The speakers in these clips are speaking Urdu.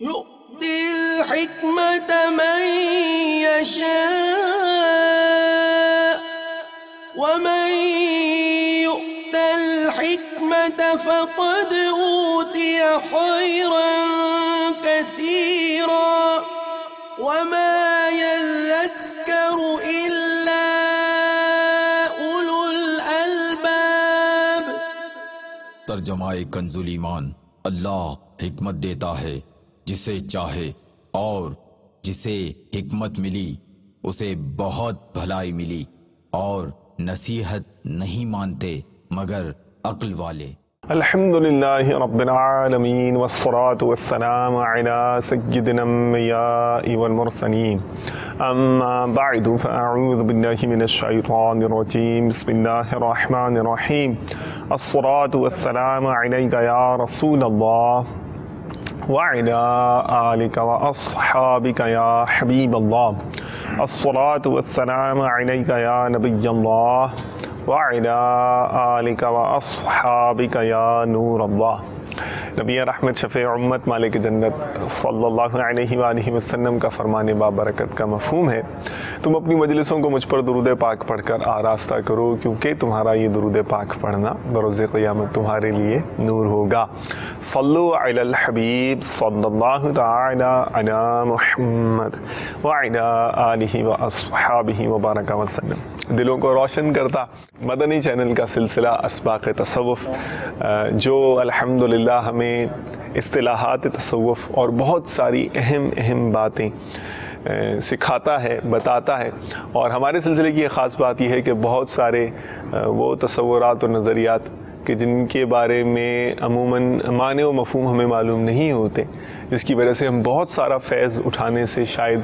يؤتي الحكمة من يشاء ومن يؤت الحكمة فقد أوتي خيرا كثيرا وما يذكر إلا أولو الألباب۔ ترجمہ کنزُ ایمان۔ اللہ حکمت دیتا ہے جسے چاہے، اور جسے حکمت ملی اسے بہت بھلائی ملی، اور نصیحت نہیں مانتے مگر عقل والے۔ الحمدللہ رب العالمین والصلاة والسلام علی سیدنا الانبیاء والمرسلین، اما بعد فاعوذ باللہ من الشیطان الرجیم، بسم اللہ الرحمن الرحیم، الصلاة والسلام علیک یا رسول اللہ وعلى آلك وأصحابك يا حبيب الله، الصلاة والسلام عليك يا نبي الله وعلى آلك وأصحابك يا نور الله۔ نبی رحمت شفیع امت مالک جنت صلی اللہ علیہ وآلہ وسلم کا فرمان بابرکت کا مفہوم ہے، تم اپنی مجلسوں کو مجھ پر درود پاک پڑھ کر آراستہ کرو، کیونکہ تمہارا یہ درود پاک پڑھنا بروز قیامت تمہارے لیے نور ہوگا۔ صلو علی الحبیب صلی اللہ تعالی علی محمد وعلی آلہ واصحابہ وبارک وسلم۔ دلوں کو روشن کرتا مدنی چینل کا سلسلہ اسباق تصوف، جو الحمدللہ ہمیں اصطلاحات تصوف اور بہت ساری اہم باتیں سکھاتا ہے، بتاتا ہے۔ اور ہمارے سلسلے کی ایک خاص بات یہ ہے کہ بہت سارے وہ تصورات اور نظریات کہ جن کے بارے میں عموماً معنی و مفہوم ہمیں معلوم نہیں ہوتے، جس کی وجہ سے ہم بہت سارا فیض اٹھانے سے شاید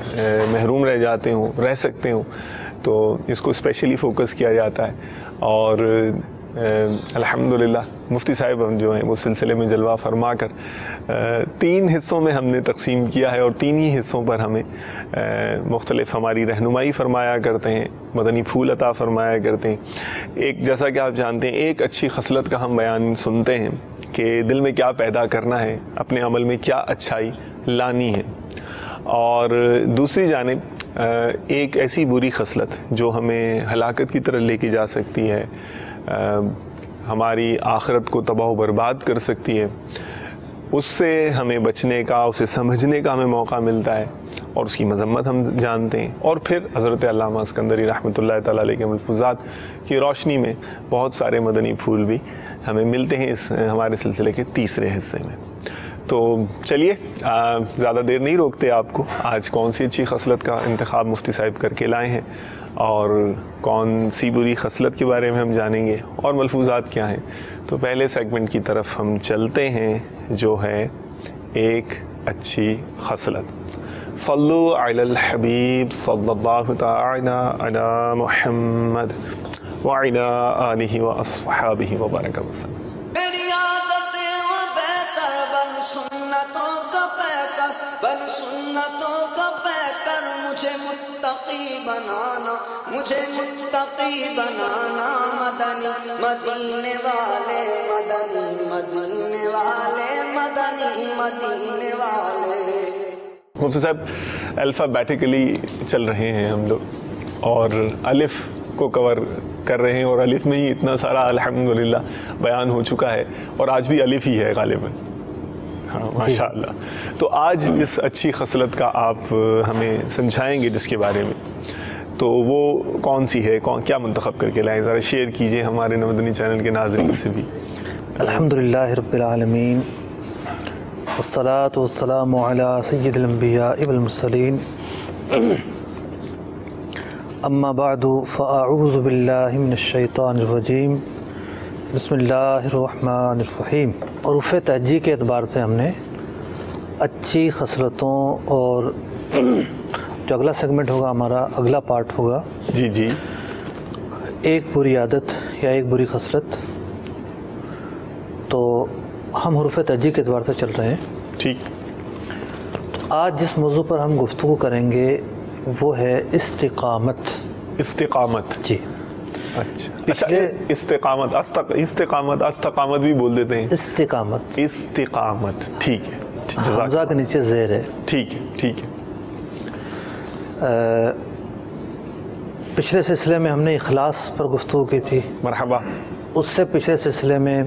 محروم رہ جاتے ہوں، رہ سکتے ہوں، تو اس کو اسپیشلی فوکس کیا جاتا ہے۔ اور الحمدللہ مفتی صاحب ہم جو ہیں وہ سلسلے میں جلوہ فرما کر 3 حصوں میں ہم نے تقسیم کیا ہے، اور 3 ہی حصوں پر ہمیں مختلف ہماری رہنمائی فرمایا کرتے ہیں، مدنی پھول عطا فرمایا کرتے ہیں۔ ایک جیسا کہ آپ جانتے ہیں، ایک اچھی خصلت کا ہم بیان سنتے ہیں کہ دل میں کیا پیدا کرنا ہے، اپنے عمل میں کیا اچھائی لانی ہے، اور دوسری جانب ایک ایسی بری خصلت جو ہمیں ہلاکت کی طرف لے کے جا سکتی ہے، ہماری آخرت کو تباہ و برباد کر سکتی ہے، اس سے ہمیں بچنے کا، اسے سمجھنے کا ہمیں موقع ملتا ہے، اور اس کی مذمت ہم جانتے ہیں۔ اور پھر حضرت علامہ اسکندری رحمۃ اللہ تعالی علیہ کے ملفوظات کی روشنی میں بہت سارے مدنی پھول بھی ہمیں ملتے ہیں اس ہمارے سلسلے کے تیسرے حصے میں۔ تو چلیے زیادہ دیر نہیں روکتے آپ کو، آج کون سی اچھی خصلت کا انتخاب مفتی صاحب کر کے لائے ہیں، اور کون سی بری خصلت کے بارے میں ہم جانیں گے، اور ملفوظات کیا ہیں۔ تو پہلے سیگمنٹ کی طرف ہم چلتے ہیں، جو ہے ایک اچھی خصلت۔ صلو علی الحبیب صلی اللہ تعالی علی محمد وعلی آلہ واصحابہ وبارک وسلم۔ میری عادت و بہتر بن سنتوں کا بہتر، بن سنتوں کا بہتر، مجھے متقی بنانا، مجھے متقی بنانا، مدنی مدینے والے، مدنی مدینے والے، مدنی مدینے والے۔ مفتی صاحب الفابیٹیکلی چل رہے ہیں ہم لوگ، اور الف کو کور کر رہے ہیں، اور الف میں ہی اتنا سارا الحمدللہ بیان ہو چکا ہے، اور آج بھی الف ہی ہے غالباً۔ ہاں ماشاء اللہ۔ تو آج جس اچھی خصلت کا آپ ہمیں سمجھائیں گے جس کے بارے میں، تو وہ کون سی ہے، کیا منتخب کر کے لائیں، ذرا شیئر کیجئے ہمارے مدنی چینل کے ناظرین سے بھی۔ الحمدللہ رب العالمین، والصلاة والسلام علی سید الانبیاء والمرسلین، اما بعد فاعوذ باللہ من الشیطان الرجیم، بسم اللہ الرحمن الرحیم۔ حروف تہجی کے اعتبار سے ہم نے اچھی خصلتوں، اور جو اگلا سیگمنٹ ہوگا ہمارا اگلا پارٹ ہوگا جی جی، ایک بری عادت یا ایک بری خصلت۔ تو ہم حروف تہجی کے اعتبار سے چل رہے ہیں، ٹھیک۔ آج جس موضوع پر ہم گفتگو کریں گے وہ ہے استقامت۔ استقامت، جی اچھا استقامت، استقامت بھی بول دیتے ہیں، استقامت، استقامت، ٹھیک ہے۔ حمزہ کے نیچے زیر ہے. ٹھیک ہے ٹھیک ہے. پچھلے سلسلے میں ہم نے اخلاص پر گفتگو کی تھی. مرحبا. اس سے پچھلے سلسلے میں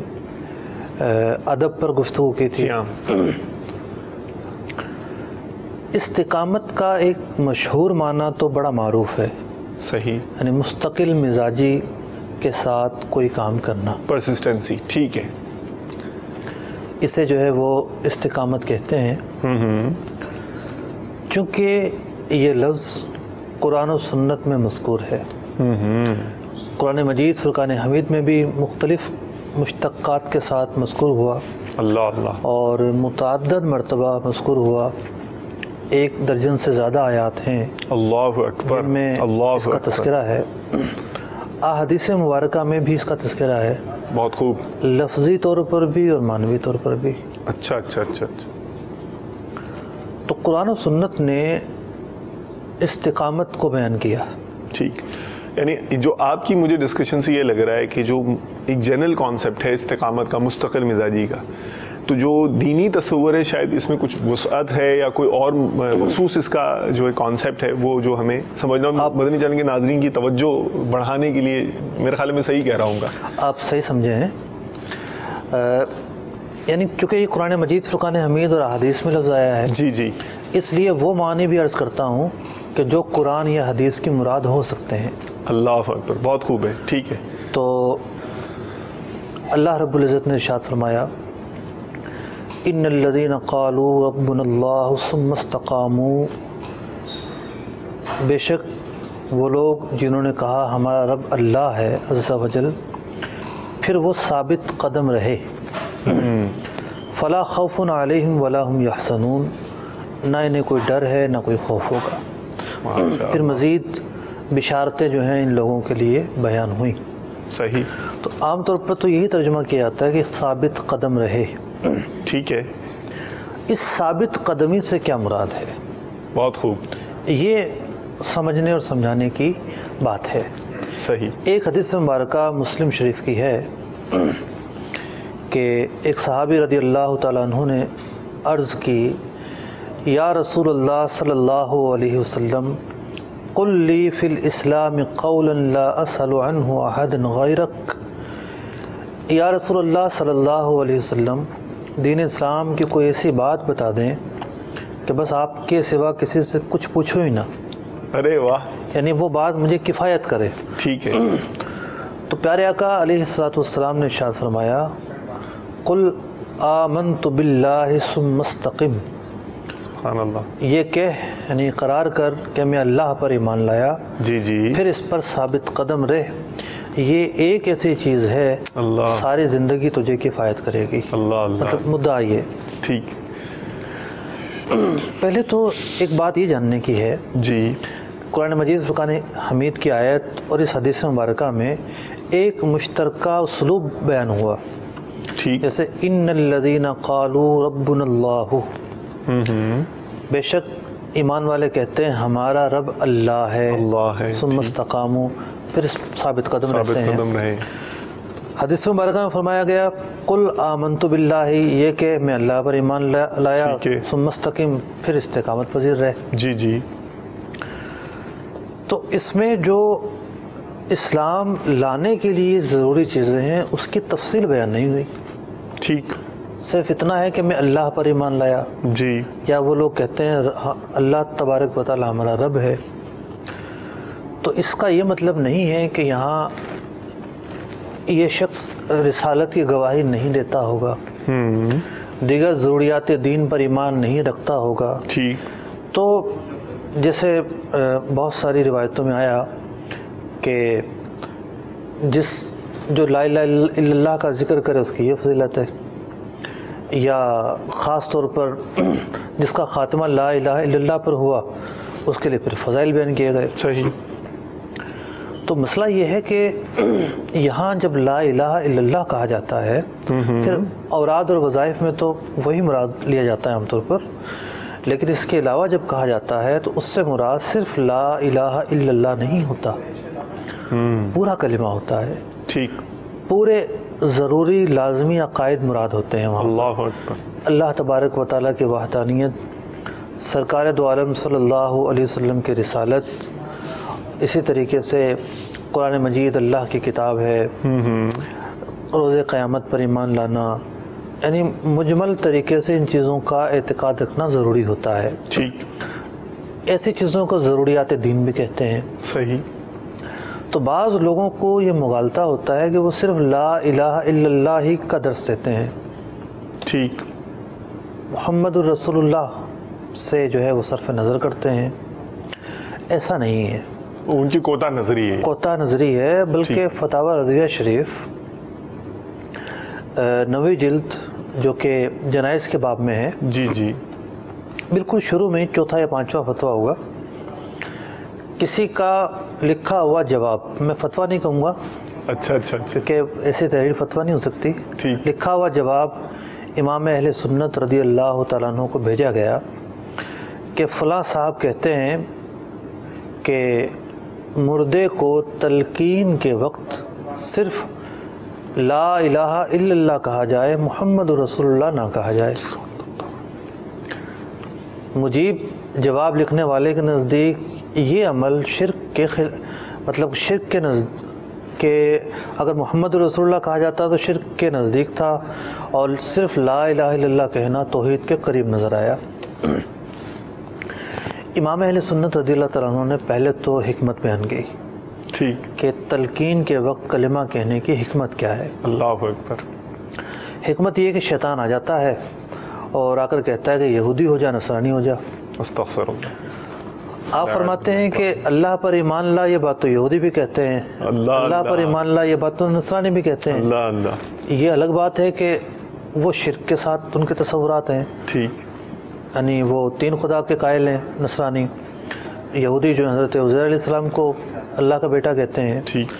ادب پر گفتگو کی تھی. استقامت کا ایک مشہور معنی تو بڑا معروف ہے. صحیح. یعنی مستقل مزاجی کے ساتھ کوئی کام کرنا. پرسسٹنسی. ٹھیک ہے. اسے جو ہے وہ استقامت کہتے ہیں. چونکہ یہ لفظ قرآن و سنت میں مذکور ہے. قرآن مجید فرقان حمید میں بھی مختلف مشتقات کے ساتھ مذکور ہوا. اللہ اللہ. اور متعدد مرتبہ مذکور ہوا. 1 درجن سے زیادہ آیات ہیں. اللہ اکبر. جن میں اس کا تذکرہ ہے. احادیث مبارکہ میں بھی اس کا تذکرہ ہے. بہت خوب. لفظی طور پر بھی اور معنوی طور پر بھی. اچھا اچھا اچھا اچھا. تو قرآن و سنت نے استقامت کو بیان کیا. ٹھیک. یعنی جو آپ کی مجھے ڈسکشن سے یہ لگ رہا ہے کہ جو ایک جنرل کانسیپٹ ہے استقامت کا، مستقل مزاجی کا، تو جو دینی تصور ہے شاید اس میں کچھ وسعت ہے یا کوئی اور مخصوص اس کا جو کانسیپٹ ہے وہ جو ہمیں سمجھنا. مدنی چینل کے ناظرین کی توجہ بڑھانے کے لیے میرے خیال میں صحیح کہہ رہا ہوں گا. آپ صحیح سمجھے ہیں. یعنی چونکہ یہ قرآن مجید فرقان حمید اور احادیث میں لفظ آیا ہے. جی جی. اس لیے وہ معنی بھی عرض کرتا ہوں کہ جو قرآن یا حدیث کی مراد ہو سکتے ہیں. اللہ اکبر. بہت خوب ہے. ٹھیک ہے. تو اللہ رب العزت نے ارشاد فرمایا ان الذین قالوا ربنا اللہ ثم استقاموا، بے شک وہ لوگ جنہوں نے کہا ہمارا رب اللہ ہے عز و جل، پھر وہ ثابت قدم رہے. فلا خوف علیہم ولا هم یحزنون، نہ انہیں کوئی ڈر ہے نہ کوئی خوف ہوگا. پھر مزید بشارتیں جو ہیں ان لوگوں کے لیے بیان ہوئیں. صحیح. تو عام طور پر تو یہی ترجمہ کیا جاتا ہے کہ ثابت قدم رہے. ٹھیک ہے. اس ثابت قدمی سے کیا مراد ہے؟ بہت خوب. یہ سمجھنے اور سمجھانے کی بات ہے. صحیح. ایک حدیث مبارکہ مسلم شریف کی ہے کہ ایک صحابی رضی اللہ تعالیٰ عنہ نے عرض کی یا رسول اللہ صلی اللہ علیہ وسلم قل لی فی الاسلام قولا لا اسأل عنہ احدا غیرک. یا رسول اللہ صلی اللہ علیہ وسلم دین اسلام کی کوئی ایسی بات بتا دیں کہ بس آپ کے سوا کسی سے کچھ پوچھو ہی نہ. ارے واہ. یعنی وہ بات مجھے کفایت کرے. ٹھیک ہے. تو پیارے آقا علیہ الصلوۃ والسلام نے ارشاد فرمایا قل آمنت باللہ ثم استقم. سبحان اللہ. یہ کہہ یعنی قرار کر کہ میں اللہ پر ایمان لایا. جی جی. پھر اس پر ثابت قدم رہ. یہ ایک ایسی چیز ہے اللہ ساری زندگی تجھے کفایت کرے گی. اللہ اللہ. مطلب مدعا یہ. ٹھیک. پہلے تو ایک بات یہ جاننے کی ہے جی قرآن مجید فرقان حمید کی آیت اور اس حدیث مبارکہ میں ایک مشترکہ اسلوب بیان ہوا. ٹھیک. جیسے ان الذین قالوا ربنا اللہ، بے شک ایمان والے کہتے ہیں ہمارا رب اللہ ہے. اللہ ہے. ثم استقاموا، پھر ثابت قدم رہتے ہیں. حدیث مبارکہ میں فرمایا گیا قل آمنت باللہ، یہ کہ میں اللہ پر ایمان لایا. ثم استقم، پھر استقامت پذیر رہے. جی جی. تو اس میں جو اسلام لانے کے لیے ضروری چیزیں ہیں اس کی تفصیل بیان نہیں ہوئی. ٹھیک. صرف اتنا ہے کہ میں اللہ پر ایمان لایا. جی. یا وہ لوگ کہتے ہیں اللہ تبارک و تعالی ہمارا رب ہے. تو اس کا یہ مطلب نہیں ہے کہ یہاں یہ شخص رسالت کی گواہی نہیں دیتا ہوگا، دیگر ضروریات دین پر ایمان نہیں رکھتا ہوگا. ٹھیک. تو جیسے بہت ساری روایتوں میں آیا کہ جو لا الہ الا اللہ کا ذکر کرے اس کی یہ فضیلت ہے، یا خاص طور پر جس کا خاتمہ لا الہ الا اللہ پر ہوا اس کے لیے پھر فضائل بیان کیے گئے. صحیح. تو مسئلہ یہ ہے کہ یہاں جب لا الہ الا اللہ کہا جاتا ہے پھر اوراد اور وظائف میں تو وہی مراد لیا جاتا ہے عام طور پر، لیکن اس کے علاوہ جب کہا جاتا ہے تو اس سے مراد صرف لا الہ الا اللہ نہیں ہوتا، پورا کلمہ ہوتا ہے. ٹھیک. پورے ضروری لازمی عقائد مراد ہوتے ہیں وہاں. اللہ اکبر. اللہ تبارک و تعالیٰ کی وحدانیت، سرکار دو عالم صلی اللہ علیہ وسلم کی رسالت، اسی طریقے سے قرآن مجید اللہ کی کتاب ہے، روز قیامت پر ایمان لانا، یعنی مجمل طریقے سے ان چیزوں کا اعتقاد رکھنا ضروری ہوتا ہے. ٹھیک. ایسی چیزوں کو ضروریات دین بھی کہتے ہیں. صحیح. تو بعض لوگوں کو یہ مغالطہ ہوتا ہے کہ وہ صرف لا الہ الا اللہ ہی کا درس دیتے ہیں. ٹھیک. محمد الرسول اللہ سے جو ہے وہ صرف نظر کرتے ہیں. ایسا نہیں ہے، ان کی کوتا نظری ہے. کوتا نظری ہے. بلکہ فتاوی رضویہ شریف 9ویں جلد جو کہ جنائز کے باب میں ہے، جی جی، بالکل شروع میں چوتھا یا پانچواں فتویٰ ہوگا. کسی کا لکھا ہوا جواب، میں فتویٰ نہیں کہوں گا اچھا اچھا اچھا، کیونکہ ایسی تحریر فتویٰ نہیں ہو سکتی. ٹھیک. لکھا ہوا جواب امام اہل سنت رضی اللہ تعالیٰ عنہ کو بھیجا گیا کہ فلاں صاحب کہتے ہیں کہ مردے کو تلقین کے وقت صرف لا الہ الا اللہ کہا جائے، محمد رسول اللہ نہ کہا جائے. مجیب جواب لکھنے والے کے نزدیک یہ عمل شرک کے مطلب شرک کے کہ اگر محمد رسول اللہ کہا جاتا تو شرک کے نزدیک تھا، اور صرف لا الہ الا اللہ کہنا توحید کے قریب نظر آیا. امام اہل سنت رضی اللہ تعالیٰ عنہ نے پہلے تو حکمت بیان کی، ٹھیک، کہ تلقین کے وقت کلمہ کہنے کی حکمت کیا ہے. اللہ اکبر. حکمت یہ کہ شیطان آ جاتا ہے اور آ کر کہتا ہے کہ یہودی ہو جا، نصرانی ہو جا. استغفر اللہ. آپ فرماتے ہیں کہ اللہ پر ایمان لا، یہ بات تو یہودی بھی کہتے ہیں. اللہ پر ایمان لا، یہ بات تو نصرانی بھی کہتے ہیں. اللہ اللہ. یہ الگ بات ہے کہ وہ شرک کے ساتھ ان کے تصورات ہیں. ٹھیک. یعنی وہ تین خدا کے قائل ہیں نصرانی. یہودی جو حضرت عزیر علیہ السلام کو اللہ کا بیٹا کہتے ہیں. ٹھیک.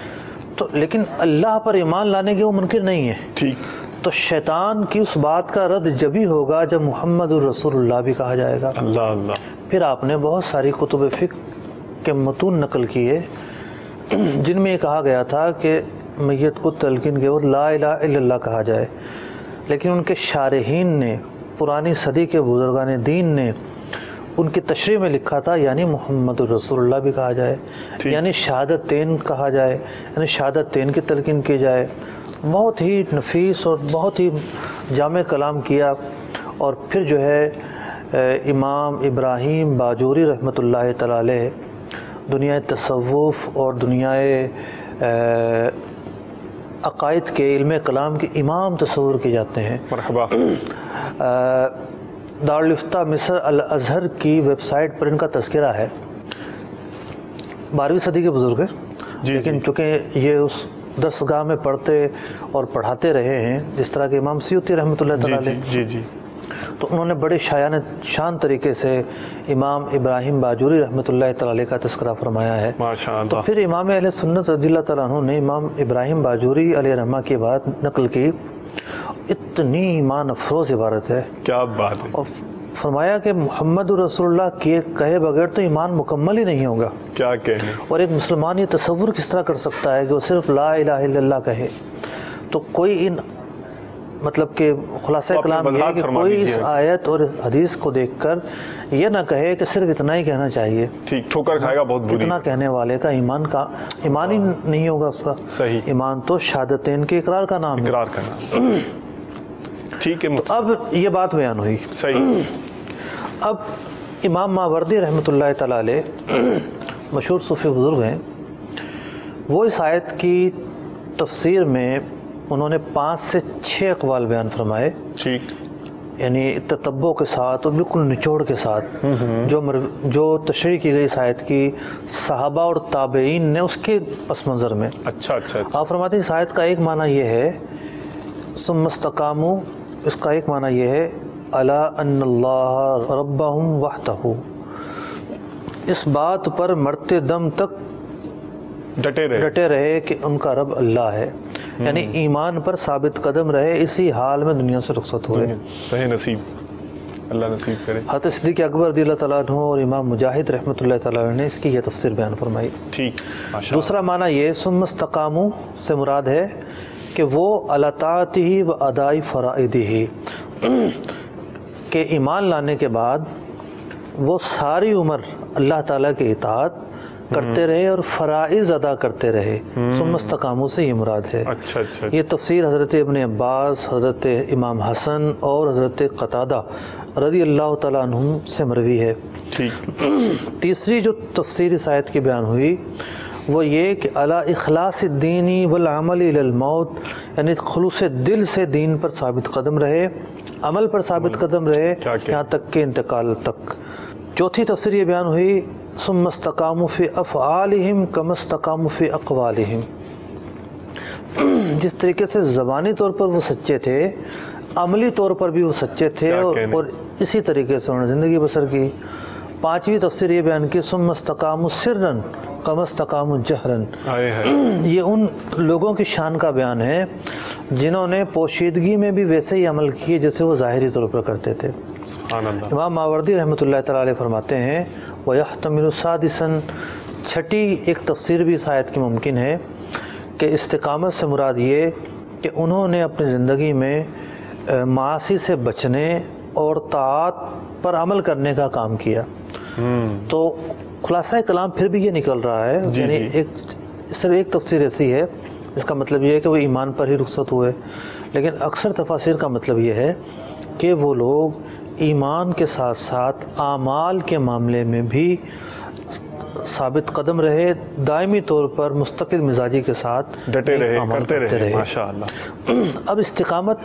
تو لیکن اللہ پر ایمان لانے کے وہ منکر نہیں ہے. ٹھیک. تو شیطان کی اس بات کا رد جبھی ہوگا جب محمد الرسول اللہ بھی کہا جائے گا. اللہ اللہ. پھر آپ نے بہت ساری کتب فقہ کے متون نقل کیے جن میں یہ کہا گیا تھا کہ میت کو تلقین کے وقت لا الہ الا اللہ کہا جائے، لیکن ان کے شارحین نے، پرانی صدی کے بزرگان دین نے ان کی تشریح میں لکھا تھا یعنی محمد الرسول اللہ بھی کہا جائے، یعنی شہادتین کہا جائے، یعنی شہادتین کی تلقین کی جائے. بہت ہی نفیس اور بہت ہی جامع کلام کیا. اور پھر جو ہے امام ابراہیم باجوری رحمۃ اللہ تعالی علیہ دنیا تصوف اور دنیا عقائد کے علم کلام کے امام تصور کیے جاتے ہیں. مرحبا. دارالفتہ مصر الازہر کی ویب سائٹ پر ان کا تذکرہ ہے. 12ویں صدی کے بزرگ ہیں، لیکن چونکہ یہ اس درسگاہ میں پڑھتے اور پڑھاتے رہے ہیں جس طرح کے امام سیوطی رحمۃ اللہ تعالی علیہ، جی جی، تو انہوں نے بڑے شان طریقے سے امام ابراہیم باجوری رحمۃ اللہ تعالی علیہ کا تذکرہ فرمایا ہے. ماشاء اللہ. تو پھر امام اہل سنت رضی اللہ تعالیٰ عنہ نے امام ابراہیم باجوری علیہ رحمہ کی بات نقل کی. اتنی ایمان افروز عبارت ہے، کیا بات ہے. اور فرمایا کہ محمد رسول اللہ کہے بغیر تو ایمان مکمل ہی نہیں ہوگا. کیا کہنے. اور ایک مسلمان یہ تصور کس طرح کر سکتا ہے کہ وہ صرف لا الہ الا اللہ کہے. تو کوئی ان مطلب کہ خلاصہ کلام یہ ہے کہ کوئی اس آیت اور حدیث کو دیکھ کر یہ نہ کہے کہ صرف اتنا ہی کہنا چاہیے. ٹھیک. ٹھوکر کھائے گا بہت بری. اتنا کہنے والے کا ایمان ہی نہیں ہوگا اس کا. صحیح. ایمان تو شہادتین کے اقرار کا نام ہے. اقرار کرنا. ٹھیک ہے. اب یہ بات بیان ہوئی. صحیح. اب امام ماوردی رحمۃ اللہ تعالی علیہ مشہور صوفی بزرگ ہیں. وہ اس آیت کی تفسیر میں انہوں نے 5 سے 6 اقوال بیان فرمائے. ٹھیک. یعنی تتبع کے ساتھ اور بالکل نچوڑ کے ساتھ جو تشریح کی گئی اس آیت کی صحابہ اور تابعین نے اس کے پس منظر میں. اچھا اچھا. آپ فرماتے ہیں اس آیت کا ایک معنی یہ ہے ثم استقاموا، اس کا ایک معنی یہ ہے الا ان اللہ ربہم وحدہ، اس بات پر مرتے دم تک ڈٹے رہے کہ ان کا رب اللہ ہے. یعنی ایمان پر ثابت قدم رہے، اسی حال میں دنیا سے رخصت ہوئے. صحیح نصیب، اللہ نصیب کرے. حضرت صدیق اکبر رضی اللہ تعالیٰ عنہ اور امام مجاہد رحمۃ اللہ تعالیٰ عنہ نے اس کی یہ تفسیر بیان فرمائی. ٹھیک. دوسرا معنی یہ ثم استقاموا سے مراد ہے کہ وہ علی طاعتہ و ادائی فرائضہ، کہ ایمان لانے کے بعد وہ ساری عمر اللہ تعالیٰ کی اطاعت کرتے رہے اور فرائض ادا کرتے رہے، ثم استقاموا سے یہ مراد ہے۔ اچھا اچھا یہ تفسیر حضرت ابن عباس، حضرت امام حسن اور حضرت قتادہ رضی اللہ تعالیٰ عنہم سے مروی ہے۔ ٹھیک۔ تیسری جو تفسیر اس آیت کی بیان ہوئی وہ یہ کہ علی اخلاص الدین والعمل الی الموت، یعنی خلوص دل سے دین پر ثابت قدم رہے، عمل پر ثابت قدم رہے یہاں تک کہ انتقال تک۔ چوتھی تفسیر یہ بیان ہوئی ثم استقاموا فی افعالہم کما استقاموا فی اقوالہم، جس طریقے سے زبانی طور پر وہ سچے تھے عملی طور پر بھی وہ سچے تھے اور اسی طریقے سے انہوں نے زندگی بسر کی۔ پانچویں تفسیر یہ بیان کی ثم استقاموا سرا کما استقاموا جہرا، یہ ان لوگوں کی شان کا بیان ہے جنہوں نے پوشیدگی میں بھی ویسے ہی عمل کیے جیسے وہ ظاہری طور پر کرتے تھے۔ امام ماوردی رحمۃ اللہ تعالی علیہ فرماتے ہیں وَيَحْتَمِلُ سَادِسًا، چھٹی ایک تفسیر بھی اس آیت کی ممکن ہے کہ استقامت سے مراد یہ کہ انہوں نے اپنی زندگی میں معاصی سے بچنے اور طاعات پر عمل کرنے کا کام کیا۔ تو خلاصہ کلام پھر بھی یہ نکل رہا ہے، یعنی صرف ایک تفسیر ایسی ہے اس کا مطلب یہ ہے کہ وہ ایمان پر ہی رخصت ہوئے، لیکن اکثر تفاسیر کا مطلب یہ ہے کہ وہ لوگ ایمان کے ساتھ ساتھ اعمال کے معاملے میں بھی ثابت قدم رہے، دائمی طور پر مستقل مزاجی کے ساتھ ڈٹے رہے، کرتے رہے۔ ماشاءاللہ۔ اب استقامت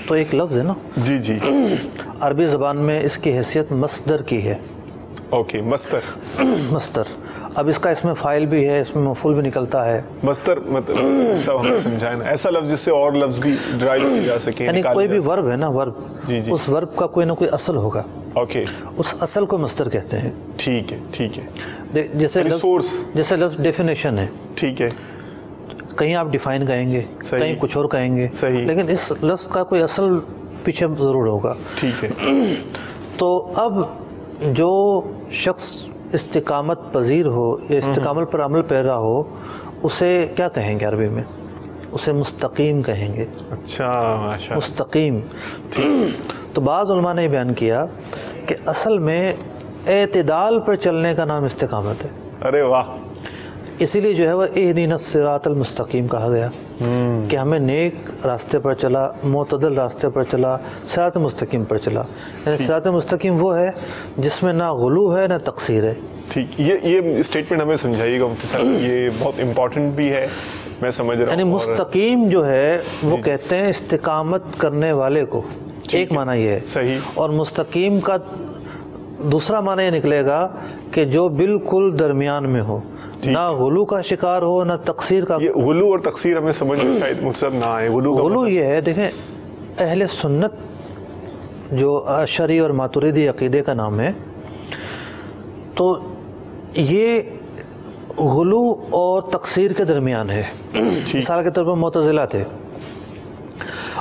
تو ایک لفظ ہے نا، جی جی، عربی زبان میں اس کی حیثیت مصدر کی ہے۔ اوکے، مصدر۔ مصدر، اب اس کا اس میں فاعل بھی ہے، اس میں مفعول بھی نکلتا ہے۔ مصدر مطلب سب ہمیں سمجھائیں نا، ایسا لفظ جس سے اور لفظ بھی ڈرائیو کیا جا سکے، یعنی کوئی بھی ورب ہے نا، ورب، جی جی، اس ورب کا کوئی نہ کوئی اصل ہوگا، اوکے، اس اصل کو مصدر کہتے ہیں۔ ٹھیک ہے ٹھیک ہے، جیسے لفظ ڈیفینیشن ہے، ٹھیک ہے، کہیں آپ ڈیفائن کہیں گے، کہیں کچھ اور کہیں گے، لیکن اس لفظ کا کوئی اصل پیچھے ضرور ہوگا۔ ٹھیک ہے۔ تو اب جو شخص استقامت پذیر ہو یا استقامت پر عمل پیرا ہو اسے کیا کہیں گے عربی میں؟ اسے مستقیم کہیں گے۔ اچھا، ماشاءاللہ، مستقیم۔ تو بعض علماء نے بیان کیا کہ اصل میں اعتدال پر چلنے کا نام استقامت ہے۔ ارے واہ! اسی لیے جو ہے وہ اہدنا الصراط المستقیم کہا گیا کہ ہمیں نیک راستے پر چلا، معتدل راستے پر چلا، صراط مستقیم پر چلا۔ یعنی صراط مستقیم وہ ہے جس میں نہ غلو ہے نہ تقصیر ہے۔ ٹھیک، یہ اسٹیٹمنٹ ہمیں سمجھائیے گا مفتی صاحب، یہ بہت امپورٹنٹ بھی ہے، میں سمجھ رہا ہوں۔ یعنی مستقیم جو ہے وہ کہتے ہیں استقامت کرنے والے کو، ایک معنی یہ ہے صحیح، اور مستقیم کا دوسرا معنی یہ نکلے گا کہ جو بالکل درمیان میں ہو، نہ غلو کا شکار ہو نہ تقصیر کا۔ یہ غلو اور تقصیر ہمیں سمجھ میں شاید متصر نہ آئے۔ غلو یہ ہے، دیکھیں اہل سنت جو اشعری اور ماتریدی عقیدے کا نام ہے، تو یہ غلو اور تقصیر کے درمیان ہے۔ مثال کے طور پر معتزلہ تھے،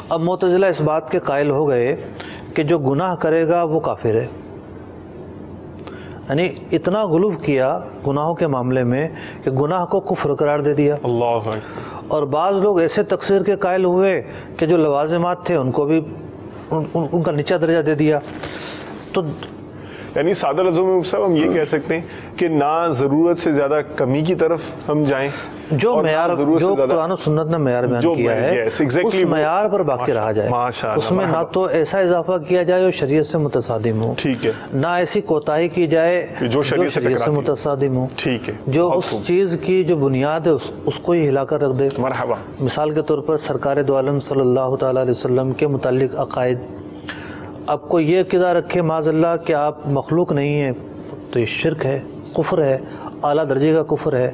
اب معتزلہ اس بات کے قائل ہو گئے کہ جو گناہ کرے گا وہ کافر ہے، یعنی اتنا غلو کیا گناہوں کے معاملے میں کہ گناہ کو کفر قرار دے دیا۔ اللہ۔ اور بعض لوگ ایسے تقصیر کے قائل ہوئے کہ جو لوازمات تھے ان کو بھی ان کا نیچا درجہ دے دیا۔ تو یعنی سادہ لفظوں میں صاحب ہم یہ کہہ سکتے ہیں کہ نہ ضرورت سے زیادہ کمی کی طرف ہم جائیں، جو معیار جو قرآن و سنت نے معیار بیان کیا ہے اس معیار پر باقی رہا جائے، اس میں نہ تو ایسا اضافہ کیا جائے جو شریعت سے متصادم ہو، ٹھیک ہے، نہ ایسی کوتاہی کی جائے جو شریعت سے متصادم ہو، ٹھیک ہے، جو اس چیز کی جو بنیاد ہے اس کو ہی ہلا کر رکھ دے۔ مرحبا۔ مثال کے طور پر سرکار دو عالم صلی اللہ تعالی علیہ وسلم کے متعلق عقائد، اب کوئی یہ عقیدہ رکھے معاذ اللہ کہ آپ مخلوق نہیں ہیں تو یہ شرک ہے، کفر ہے، اعلیٰ درجے کا کفر ہے،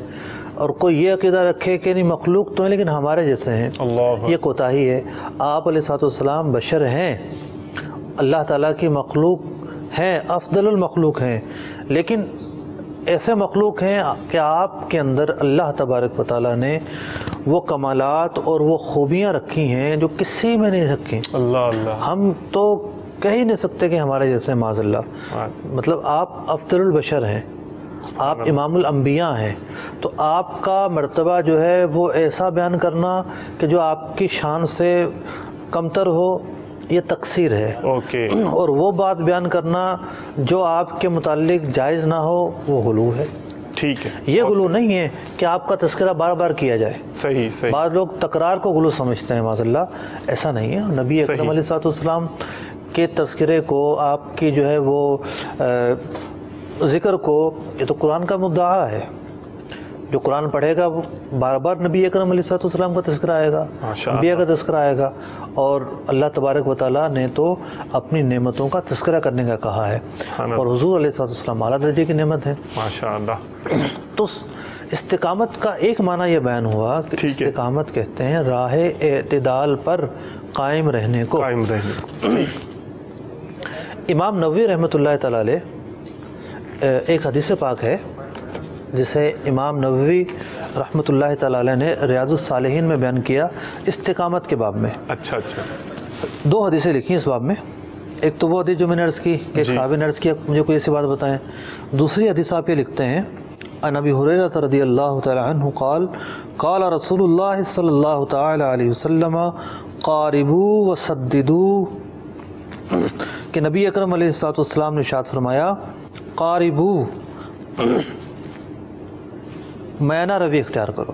اور کوئی یہ عقیدہ رکھے کہ نہیں مخلوق تو ہیں لیکن ہمارے جیسے ہیں، یہ کوتاہی ہے۔ آپ علیہ الصلوۃ والسلام بشر ہیں، اللہ تعالیٰ کی مخلوق ہیں، افضل المخلوق ہیں، لیکن ایسے مخلوق ہیں کہ آپ کے اندر اللہ تبارک و تعالیٰ نے وہ کمالات اور وہ خوبیاں رکھی ہیں جو کسی میں نہیں رکھی۔ اللہ اللہ، ہم تو کہہ ہی نہیں سکتے کہ ہمارے جیسے معاذ اللہ، مطلب آپ افضل البشر ہیں، آپ امام الانبیاء ہیں، تو آپ کا مرتبہ جو ہے وہ ایسا بیان کرنا کہ جو آپ کی شان سے کمتر ہو، یہ تقصیر ہے. اوکے. اور وہ بات بیان کرنا جو آپ کے متعلق جائز نہ ہو، وہ غلو ہے. ٹھیک ہے. یہ غلو نہیں ہے کہ آپ کا تذکرہ بار بار کیا جائے. صحیح صحیح. بعض لوگ تکرار کو غلو سمجھتے ہیں، معاذ اللہ، ایسا نہیں ہے. نبی اکرم علیہ الصلوۃ والسلام کے تذکرے کو، آپ کی جو ہے وہ ذکر کو، یہ تو قرآن کا مدعا ہے. جو قرآن پڑھے گا وہ بار بار نبی اکرم علیہ الصلوۃ والسلام کا تذکرہ آئے گا، انبیاء کا تذکرہ آئے گا. اور اللہ تبارک و تعالیٰ نے تو اپنی نعمتوں کا تذکرہ کرنے کا کہا ہے، اور حضور علیہ الصلوۃ والسلام اعلیٰ درجے کی نعمت ہے. ماشاءاللہ. تو استقامت کا ایک معنی یہ بیان ہوا کہ استقامت کہتے ہیں راہ اعتدال پر قائم رہنے کو. قائم رہنے کو. امام نووی رحمۃ اللہ تعالی علیہ ایک حدیث پاک ہے جسے امام نووی رحمۃ اللہ تعالی علیہ نے ریاض الصالحین میں بیان کیا استقامت کے باب میں. اچھا اچھا. 2 حدیثیں لکھی اس باب میں. ایک تو وہ حدیث جو میں نے عرض کی کہ ایک صحابی نے عرض کیا مجھے کوئی ایسی بات بتائیں. دوسری حدیث آپ یہ لکھتے ہیں عن ابی ہریرہ رضی اللہ تعالی عنہ قال قال رسول اللہ صلی اللہ تعالی علیہ وسلم قاربوا وسددوا، کہ نبی اکرم علیہ الصلوۃ والسلام نے ارشاد فرمایا قاربوا، میانہ روی اختیار کرو.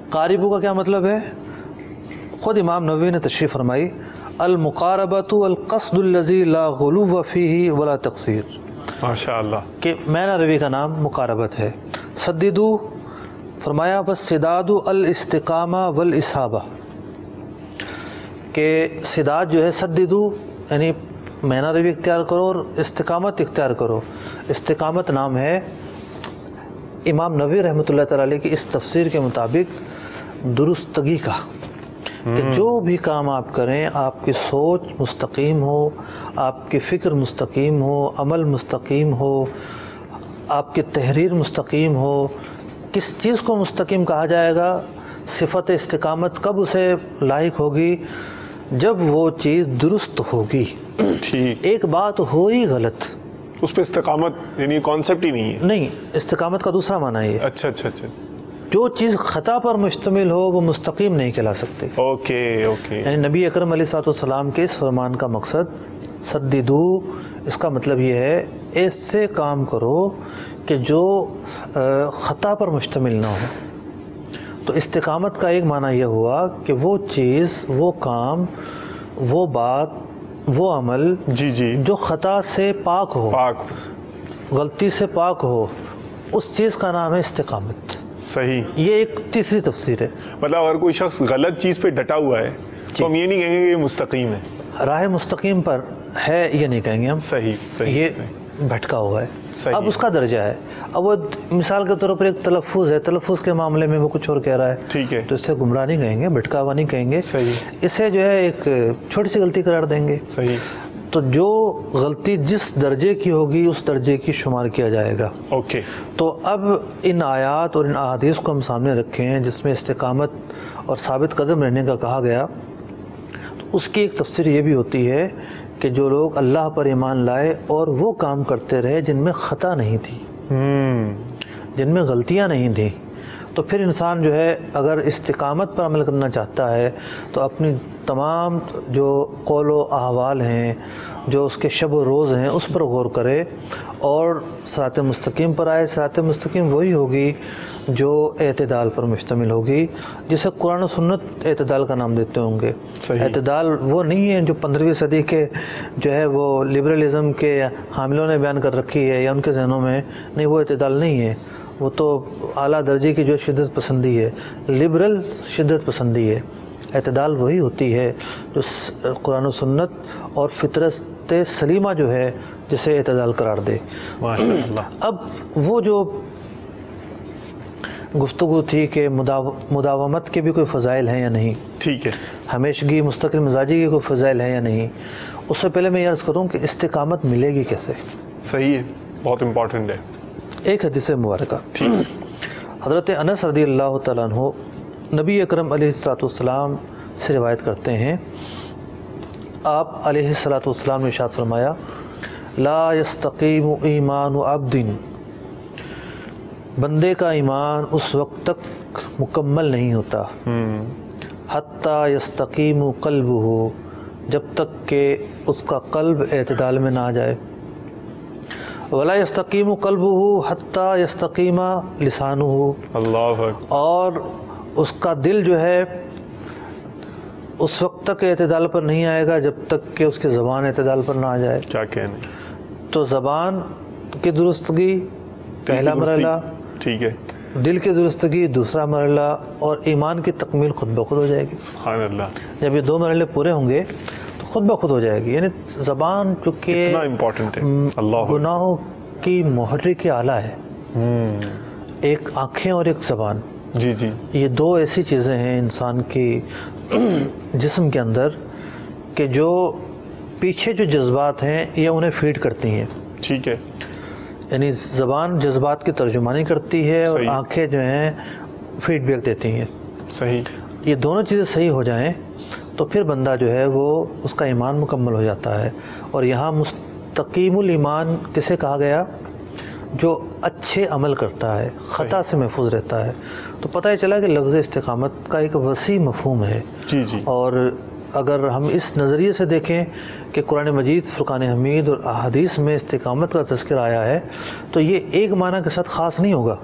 قاربو کا کیا مطلب ہے؟ خود امام نووی نے تشریح فرمائی المقاربۃ القصد الذی لا غلو فیہ ولا تقصیر. ماشاءاللہ. کہ میانہ روی کا نام مقاربت ہے. سددو فرمایا والسداد الاستقامہ والاصابہ، کہ سداد جو ہے سددو یعنی میانہ روی اختیار کرو اور استقامت اختیار کرو. استقامت نام ہے امام نووی رحمۃ اللہ تعالی علیہ کی اس تفسیر کے مطابق درستگی کا، کہ جو بھی کام آپ کریں آپ کی سوچ مستقیم ہو، آپ کی فکر مستقیم ہو، عمل مستقیم ہو، آپ کی تحریر مستقیم ہو. کس چیز کو مستقیم کہا جائے گا؟ صفت استقامت کب اسے لاحق ہوگی؟ جب وہ چیز درست ہوگی. ٹھیک. ایک بات ہوئی غلط، اس پہ استقامت یعنی کانسیپٹ ہی نہیں ہے. نہیں، استقامت کا دوسرا معنی ہے. اچھا اچھا اچھا. جو چیز خطا پر مشتمل ہو وہ مستقیم نہیں کہلا سکتی. Okay okay. یعنی نبی اکرم علیہ الصلوۃ والسلام کے اس فرمان کا مقصد سددو، اس کا مطلب یہ ہے ایسے کام کرو کہ جو خطا پر مشتمل نہ ہو. تو استقامت کا ایک معنی یہ ہوا کہ وہ چیز، وہ کام، وہ بات، وہ عمل جی جی جو خطا سے پاک ہو، غلطی سے پاک ہو، اس چیز کا نام ہے استقامت. صحیح. یہ ایک تیسری تفسیر ہے. مطلب اگر کوئی شخص غلط چیز پہ ڈٹا ہوا ہے تو ہم یہ نہیں کہیں گے یہ مستقیم ہے، راہ مستقیم پر ہے، یہ نہیں کہیں گے ہم. صحیح صحیح. یہ بھٹکا ہوا ہے. صحیح. اب اس کا درجہ ہے. اب وہ مثال کے طور پر ایک تلفظ ہے، تلفظ کے معاملے میں وہ کچھ اور کہہ رہا ہے. ٹھیک ہے. تو اسے گمراہ نہیں کہیں گے، بھٹکا ہوا نہیں کہیں گے. صحیح. اسے جو ہے ایک چھوٹی سی غلطی قرار دیں گے. صحیح. تو جو غلطی جس درجے کی ہوگی اس درجے کی شمار کیا جائے گا. اوکے. تو اب ان آیات اور ان احادیث کو ہم سامنے رکھے ہیں جس میں استقامت اور ثابت قدم رہنے کا کہا گیا، تو اس کی ایک تفسیر یہ بھی ہوتی ہے کہ جو لوگ اللہ پر ایمان لائے اور وہ کام کرتے رہے جن میں خطا نہیں تھی، جن میں غلطیاں نہیں تھیں، تو پھر انسان جو ہے اگر استقامت پر عمل کرنا چاہتا ہے تو اپنی تمام جو قول و احوال ہیں، جو اس کے شب و روز ہیں، اس پر غور کرے اور صراط مستقیم پر آئے. صراط مستقیم وہی ہوگی جو اعتدال پر مشتمل ہوگی، جسے قرآن و سنت اعتدال کا نام دیتے ہوں گے. اعتدال وہ نہیں ہے جو 15ویں صدی کے جو ہے وہ لبرلزم کے حاملوں نے بیان کر رکھی ہے یا ان کے ذہنوں میں، نہیں، وہ اعتدال نہیں ہے. وہ تو اعلیٰ درجے کی جو شدت پسندی ہے، لبرل شدت پسندی ہے. اعتدال وہی ہوتی ہے جو قرآن و سنت اور فطرت سلیمہ جو ہے جسے اعتدال قرار دے. اب وہ جو گفتگو تھی کہ مداومت کے بھی کوئی فضائل ہیں یا نہیں، ٹھیک ہے، ہمیشگی مستقل مزاجی کے کوئی فضائل ہیں یا نہیں، اس سے پہلے میں یہ عرض کروں کہ استقامت ملے گی کیسے. صحیح ہے، بہت امپورٹنٹ ہے. ایک حدیث مبارکہ حضرت انس رضی اللہ تعالیٰ عنہ نبی اکرم علیہ الصلوۃ والسلام سے روایت کرتے ہیں، آپ علیہ الصلوۃ والسلام نے ارشاد فرمایا لا یستقیم ایمان عبد بندے کا ایمان اس وقت تک مکمل نہیں ہوتا حتی یستقیم قلبہ، جب تک کہ اس کا قلب اعتدال میں نہ آ جائے. ولا یستقیم قلبہ حتی یستقیم لسانہ، اللہ اکبر. اور اس کا دل جو ہے اس وقت تک اعتدال پر نہیں آئے گا جب تک کہ اس کی زبان اعتدال پر نہ آ جائے. کیا کہنے. تو زبان کی درستگی پہلا مرحلہ، ٹھیک ہے، دل کی درستگی دوسرا مرحلہ، اور ایمان کی تکمیل خود بخود ہو جائے گی. سبحان اللہ. جب یہ دو مرحلے پورے ہوں گے تو خود بخود ہو جائے گی. یعنی زبان چونکہ کتنا امپورٹنٹ ہے. اللہ گناہوں کی محرک آلہ ہے. ایک آنکھیں اور ایک زبان، جی جی، یہ دو ایسی چیزیں ہیں انسان کی جسم کے اندر کہ جو پیچھے جو جذبات ہیں یہ انہیں فیڈ کرتی ہیں. ٹھیک ہے. یعنی زبان جذبات کی ترجمانی کرتی ہے اور صحیح. آنکھیں جو ہیں فیڈ بیک دیتی ہیں. صحیح. یہ دونوں چیزیں صحیح ہو جائیں تو پھر بندہ جو ہے وہ اس کا ایمان مکمل ہو جاتا ہے. اور یہاں مستقیم الایمان کسے کہا گیا؟ جو اچھے عمل کرتا ہے، خطا سے محفوظ رہتا ہے. تو پتہ ہی چلا کہ لفظ استقامت کا ایک وسیع مفہوم ہے. جی جی. اور اگر ہم اس نظریے سے دیکھیں کہ قرآن مجید، فرقان حمید اور احادیث میں استقامت کا تذکر آیا ہے تو یہ ایک معنی کے ساتھ خاص نہیں ہوگا.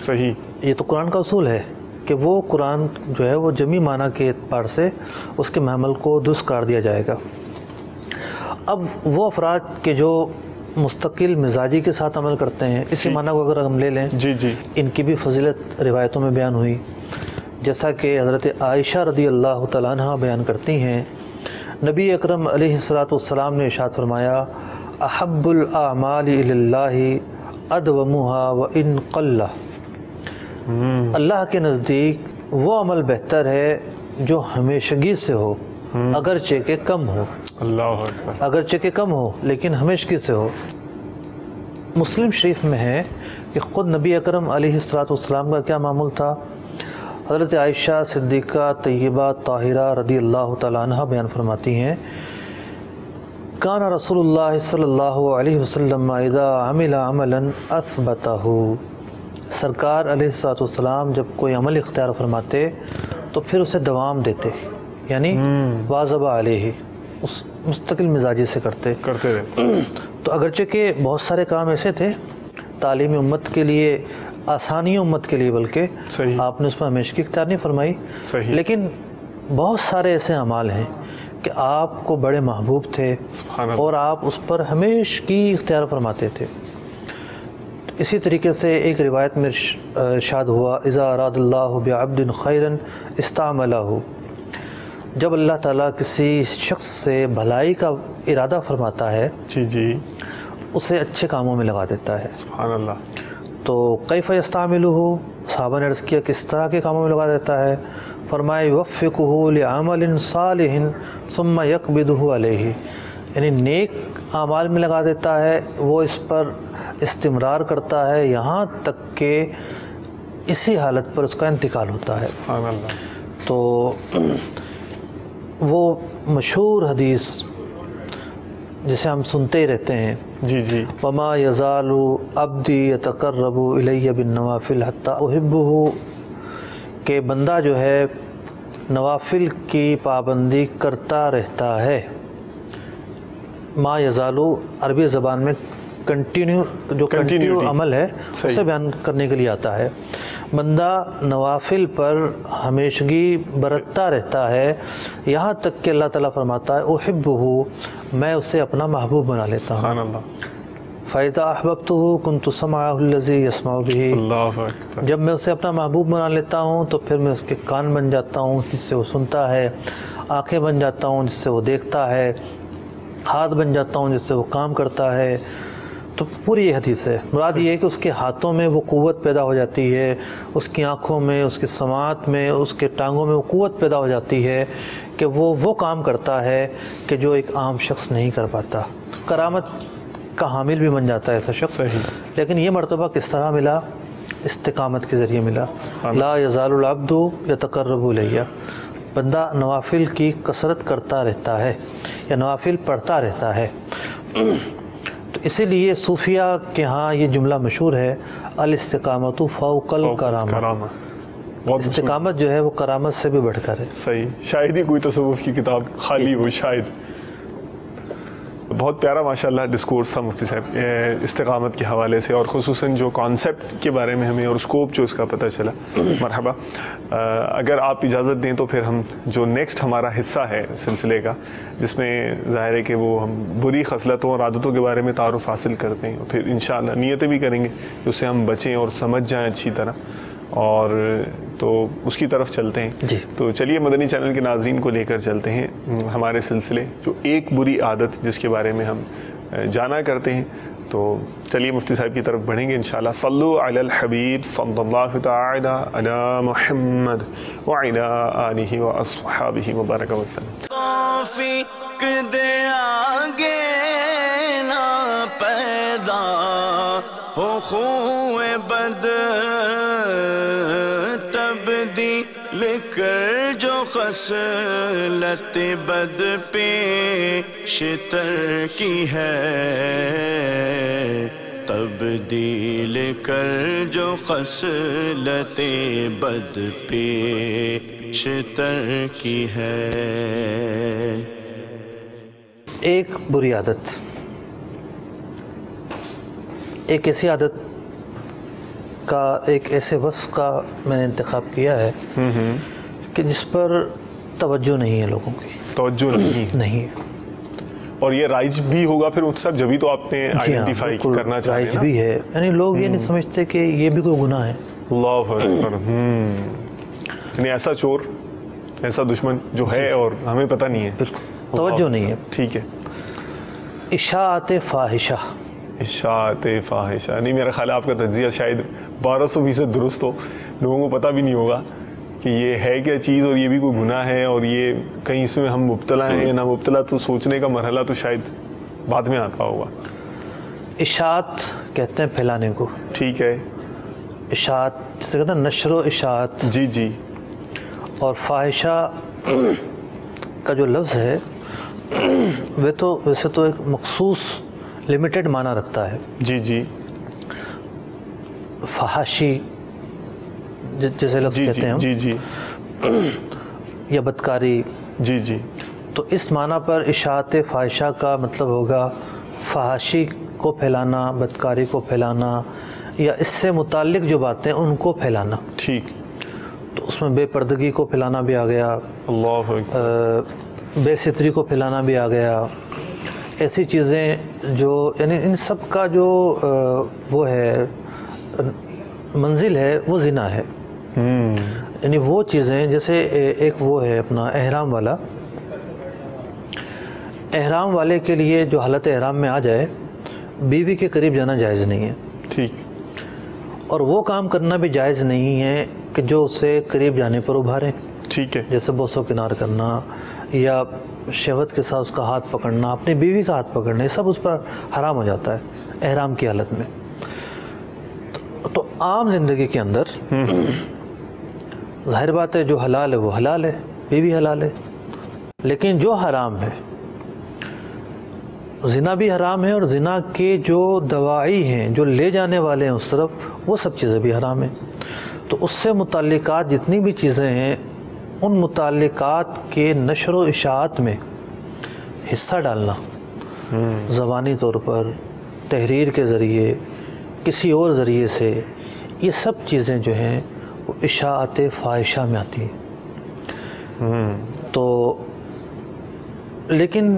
صحیح. یہ تو قرآن کا اصول ہے کہ وہ قرآن جو ہے وہ جمی معنی کے اعتبار سے اس کے محمل کو درست قرار دیا جائے گا. اب وہ افراد کے جو مستقل مزاجی کے ساتھ عمل کرتے ہیں، اسی معنی کو اگر ہم لے لیں، جی جی، ان کی بھی فضیلت روایتوں میں بیان ہوئی. جیسا کہ حضرت عائشہ رضی اللہ تعالیٰ عنہ بیان کرتی ہیں، نبی اکرم علیہ الصلاۃ والسلام نے ارشاد فرمایا، احب الاعمال الی اللہ ادومها وان قل. اللہ کے نزدیک وہ عمل بہتر ہے جو ہمیشگی سے ہو اگرچہ کہ کم ہو. اللہ اکبر. اگرچہ کہ کم ہو لیکن ہمیشگی سے ہو. مسلم شریف میں ہے کہ خود نبی اکرم علیہ الصلاۃ والسلام کا کیا معمول تھا. حضرت عائشہ صدیقہ طیبہ طاہرہ رضی اللہ تعالیٰ عنہ بیان فرماتی ہیں، کان رسول اللہ صلی اللہ علیہ وسلم اذا عمل عملا اثبتہ. سرکار علیہ الصلاۃ والسلام جب کوئی عمل اختیار فرماتے تو پھر اسے دوام دیتے، یعنی واظب علیہ، اس مستقل مزاجی سے کرتے رہے. تو اگرچہ کہ بہت سارے کام ایسے تھے تعلیم امت کے لیے، آسانی امت کے لیے، بلکہ آپ نے اس میں ہمیشگی اختیار نہیں فرمائی، لیکن بہت سارے ایسے اعمال ہیں کہ آپ کو بڑے محبوب تھے اور آپ اس پر ہمیشگی اختیار فرماتے تھے. اسی طریقے سے ایک روایت میں ارشاد ہوا، اذا اراد اللہ بعبد خیرا استعملہ. جب اللہ تعالیٰ کسی شخص سے بھلائی کا ارادہ فرماتا ہے جی جی اسے اچھے کاموں میں لگا دیتا ہے. سبحان اللہ. تو کیف یستعملہ، صحابہ نے عرض کیا کس طرح کے کاموں میں لگا دیتا ہے؟ فرمائے یوفقہ لعمل صالح ثم یقبضہ علیہ، یعنی نیک اعمال میں لگا دیتا ہے، وہ اس پر استمرار کرتا ہے یہاں تک کہ اسی حالت پر اس کا انتقال ہوتا ہے. سبحان اللہ. تو وہ مشہور حدیث جسے ہم سنتے ہی رہتے ہیں، جی جی، وما یزال عبدی یتقرب الی بالنوافل حتی احبہ، کہ بندہ جو ہے نوافل کی پابندی کرتا رہتا ہے. ما یزالو عربی زبان میں کنٹینیو عمل ہے، اسے بیان کرنے کے لیے آتا ہے. بندہ نوافل پر ہمیشگی برتتا رہتا ہے یہاں تک کہ اللہ تعالیٰ فرماتا ہے احبہ، میں اسے اپنا محبوب بنا لیتا ہوں. فَإِذَا أَحْبَبْتُهُ كُنْتُ سَمْعَهُ الَّذِي يَسْمَعُ بِهِ، جب میں اسے اپنا محبوب بنا لیتا ہوں تو پھر میں اس کے کان بن جاتا ہوں جس سے وہ سنتا ہے، آنکھیں بن جاتا ہوں جس سے وہ دیکھتا ہے، ہاتھ بن جاتا ہوں جس سے وہ کام کرتا ہے. تو پوری یہ حدیث ہے. مراد یہ ہے کہ اس کے ہاتھوں میں وہ قوت پیدا ہو جاتی ہے، اس کی آنکھوں میں، اس کی سماعت میں، اس کے ٹانگوں میں وہ قوت پیدا ہو جاتی ہے کہ وہ کام کرتا ہے کہ جو ایک عام شخص نہیں کر پاتا. کرامت کا حامل بھی بن جاتا ہے ایسا شخص. لیکن یہ مرتبہ کس طرح ملا؟ استقامت کے ذریعے ملا. لا یزال العبد یتقرب الیہ، بندہ نوافل کی کثرت کرتا رہتا ہے یا نوافل پڑھتا رہتا ہے. تو اسی لیے صوفیہ کے ہاں یہ جملہ مشہور ہے، الاستقامت فوق الکرامہ، استقامت جو ہے وہ کرامت سے بھی بڑھ کر ہے. صحیح، شاید ہی کوئی تصوف کی کتاب خالی ہو، شاید. بہت پیارا ماشاءاللہ ڈسکورس تھا مفتی صاحب استقامت کے حوالے سے، اور خصوصاً جو کانسیپٹ کے بارے میں ہمیں اور اسکوپ جو اس کا پتہ چلا. مرحبا. اگر آپ اجازت دیں تو پھر ہم جو نیکسٹ ہمارا حصہ ہے سلسلے کا، جس میں ظاہر ہے کہ وہ ہم بری خصلتوں اور عادتوں کے بارے میں تعارف حاصل کرتے ہیں، اور پھر انشاءاللہ نیتیں بھی کریں گے کہ اس سے ہم بچیں اور سمجھ جائیں اچھی طرح، اور تو اس کی طرف چلتے ہیں. جی. تو چلیے مدنی چینل کے ناظرین کو لے کر چلتے ہیں ہمارے سلسلے، جو ایک بری عادت جس کے بارے میں ہم جانا کرتے ہیں. تو چلیے مفتی صاحب کی طرف بڑھیں گے انشاءاللہ. صلو علی الحبیب صلی اللہ تعالی علی محمد وعلی آلہ واصحابہ وبارک وسلم. توفیق دے آگے نہ پیدا ہو خوئے بد تبدیل کر جو خصلت بد پیشتر کی ہے، تبدیل کر جو خصلت بد پیشتر کی ہے. ایک بری عادت، ایک ایسی عادت کا، ایک ایسے وصف کا میں نے انتخاب کیا ہے کہ جس پر توجہ نہیں ہے لوگوں کی، توجہ نہیں، اور یہ رائج بھی ہوگا پھر اس سب جبھی تو آپ نے آئیڈینٹیفائی کرنا چاہیے. رائج بھی ہے، یعنی لوگ یہ نہیں سمجھتے کہ یہ بھی کوئی گناہ ہے. اللہ اکبر. یعنی ایسا چور، ایسا دشمن جو ہے اور ہمیں پتہ نہیں ہے، توجہ نہیں ہے. ٹھیک ہے. اشاعت فاحشہ، اشاعت فاحشہ، نہیں میرا خیال ہے آپ کا تجزیہ شاید 1200% درست ہو. لوگوں کو پتہ بھی نہیں ہوگا کہ یہ ہے کیا چیز، اور یہ بھی کوئی گناہ ہے، اور یہ کہیں اس میں ہم مبتلا ہیں یا نہ مبتلا، تو سوچنے کا مرحلہ تو شاید بعد میں آتا ہوگا. اشاعت کہتے ہیں پھیلانے کو. ٹھیک ہے. اشاعت جسے کہتے ہیں نشر و اشاعت. جی جی. اور فاحشہ کا جو لفظ ہے ویسے تو ایک مخصوص لمیٹڈ معنی رکھتا ہے. جی جی. فحاشی جیسے لفظ کہتے ہیں جی جی یا بدکاری. جی جی. تو اس معنی پر اشاعت فاحشہ کا مطلب ہوگا فحاشی کو پھیلانا، بدکاری کو پھیلانا، یا اس سے متعلق جو باتیں ان کو پھیلانا. ٹھیک. تو اس میں بے پردگی کو پھیلانا بھی آ گیا، اللہ بے ستری کو پھیلانا بھی آ گیا. ایسی چیزیں جو یعنی ان سب کا جو وہ ہے منزل ہے وہ زنا ہے. یعنی وہ چیزیں جیسے ایک وہ ہے اپنا احرام والا، احرام والے کے لیے جو حالت احرام میں آ جائے بیوی کے قریب جانا جائز نہیں ہے. ٹھیک. اور وہ کام کرنا بھی جائز نہیں ہے کہ جو اسے قریب جانے پر ابھارے. ٹھیک ہے. جیسے بوسو کنار کرنا یا شہوت کے ساتھ اس کا ہاتھ پکڑنا، اپنی بیوی کا ہاتھ پکڑنا، یہ سب اس پر حرام ہو جاتا ہے احرام کی حالت میں. تو عام زندگی کے اندر ظاہر بات ہے جو حلال ہے وہ حلال ہے، بیوی حلال ہے، لیکن جو حرام ہے، زنا بھی حرام ہے، اور زنا کے جو دواعی ہیں، جو لے جانے والے ہیں اس طرف، وہ سب چیزیں بھی حرام ہیں. تو اس سے متعلقات جتنی بھی چیزیں ہیں، ان متعلقات کے نشر و اشاعت میں حصہ ڈالنا، زبانی طور پر، تحریر کے ذریعے، کسی اور ذریعے سے، یہ سب چیزیں جو ہیں وہ اشاعت فاحشہ میں آتی ہیں. تو لیکن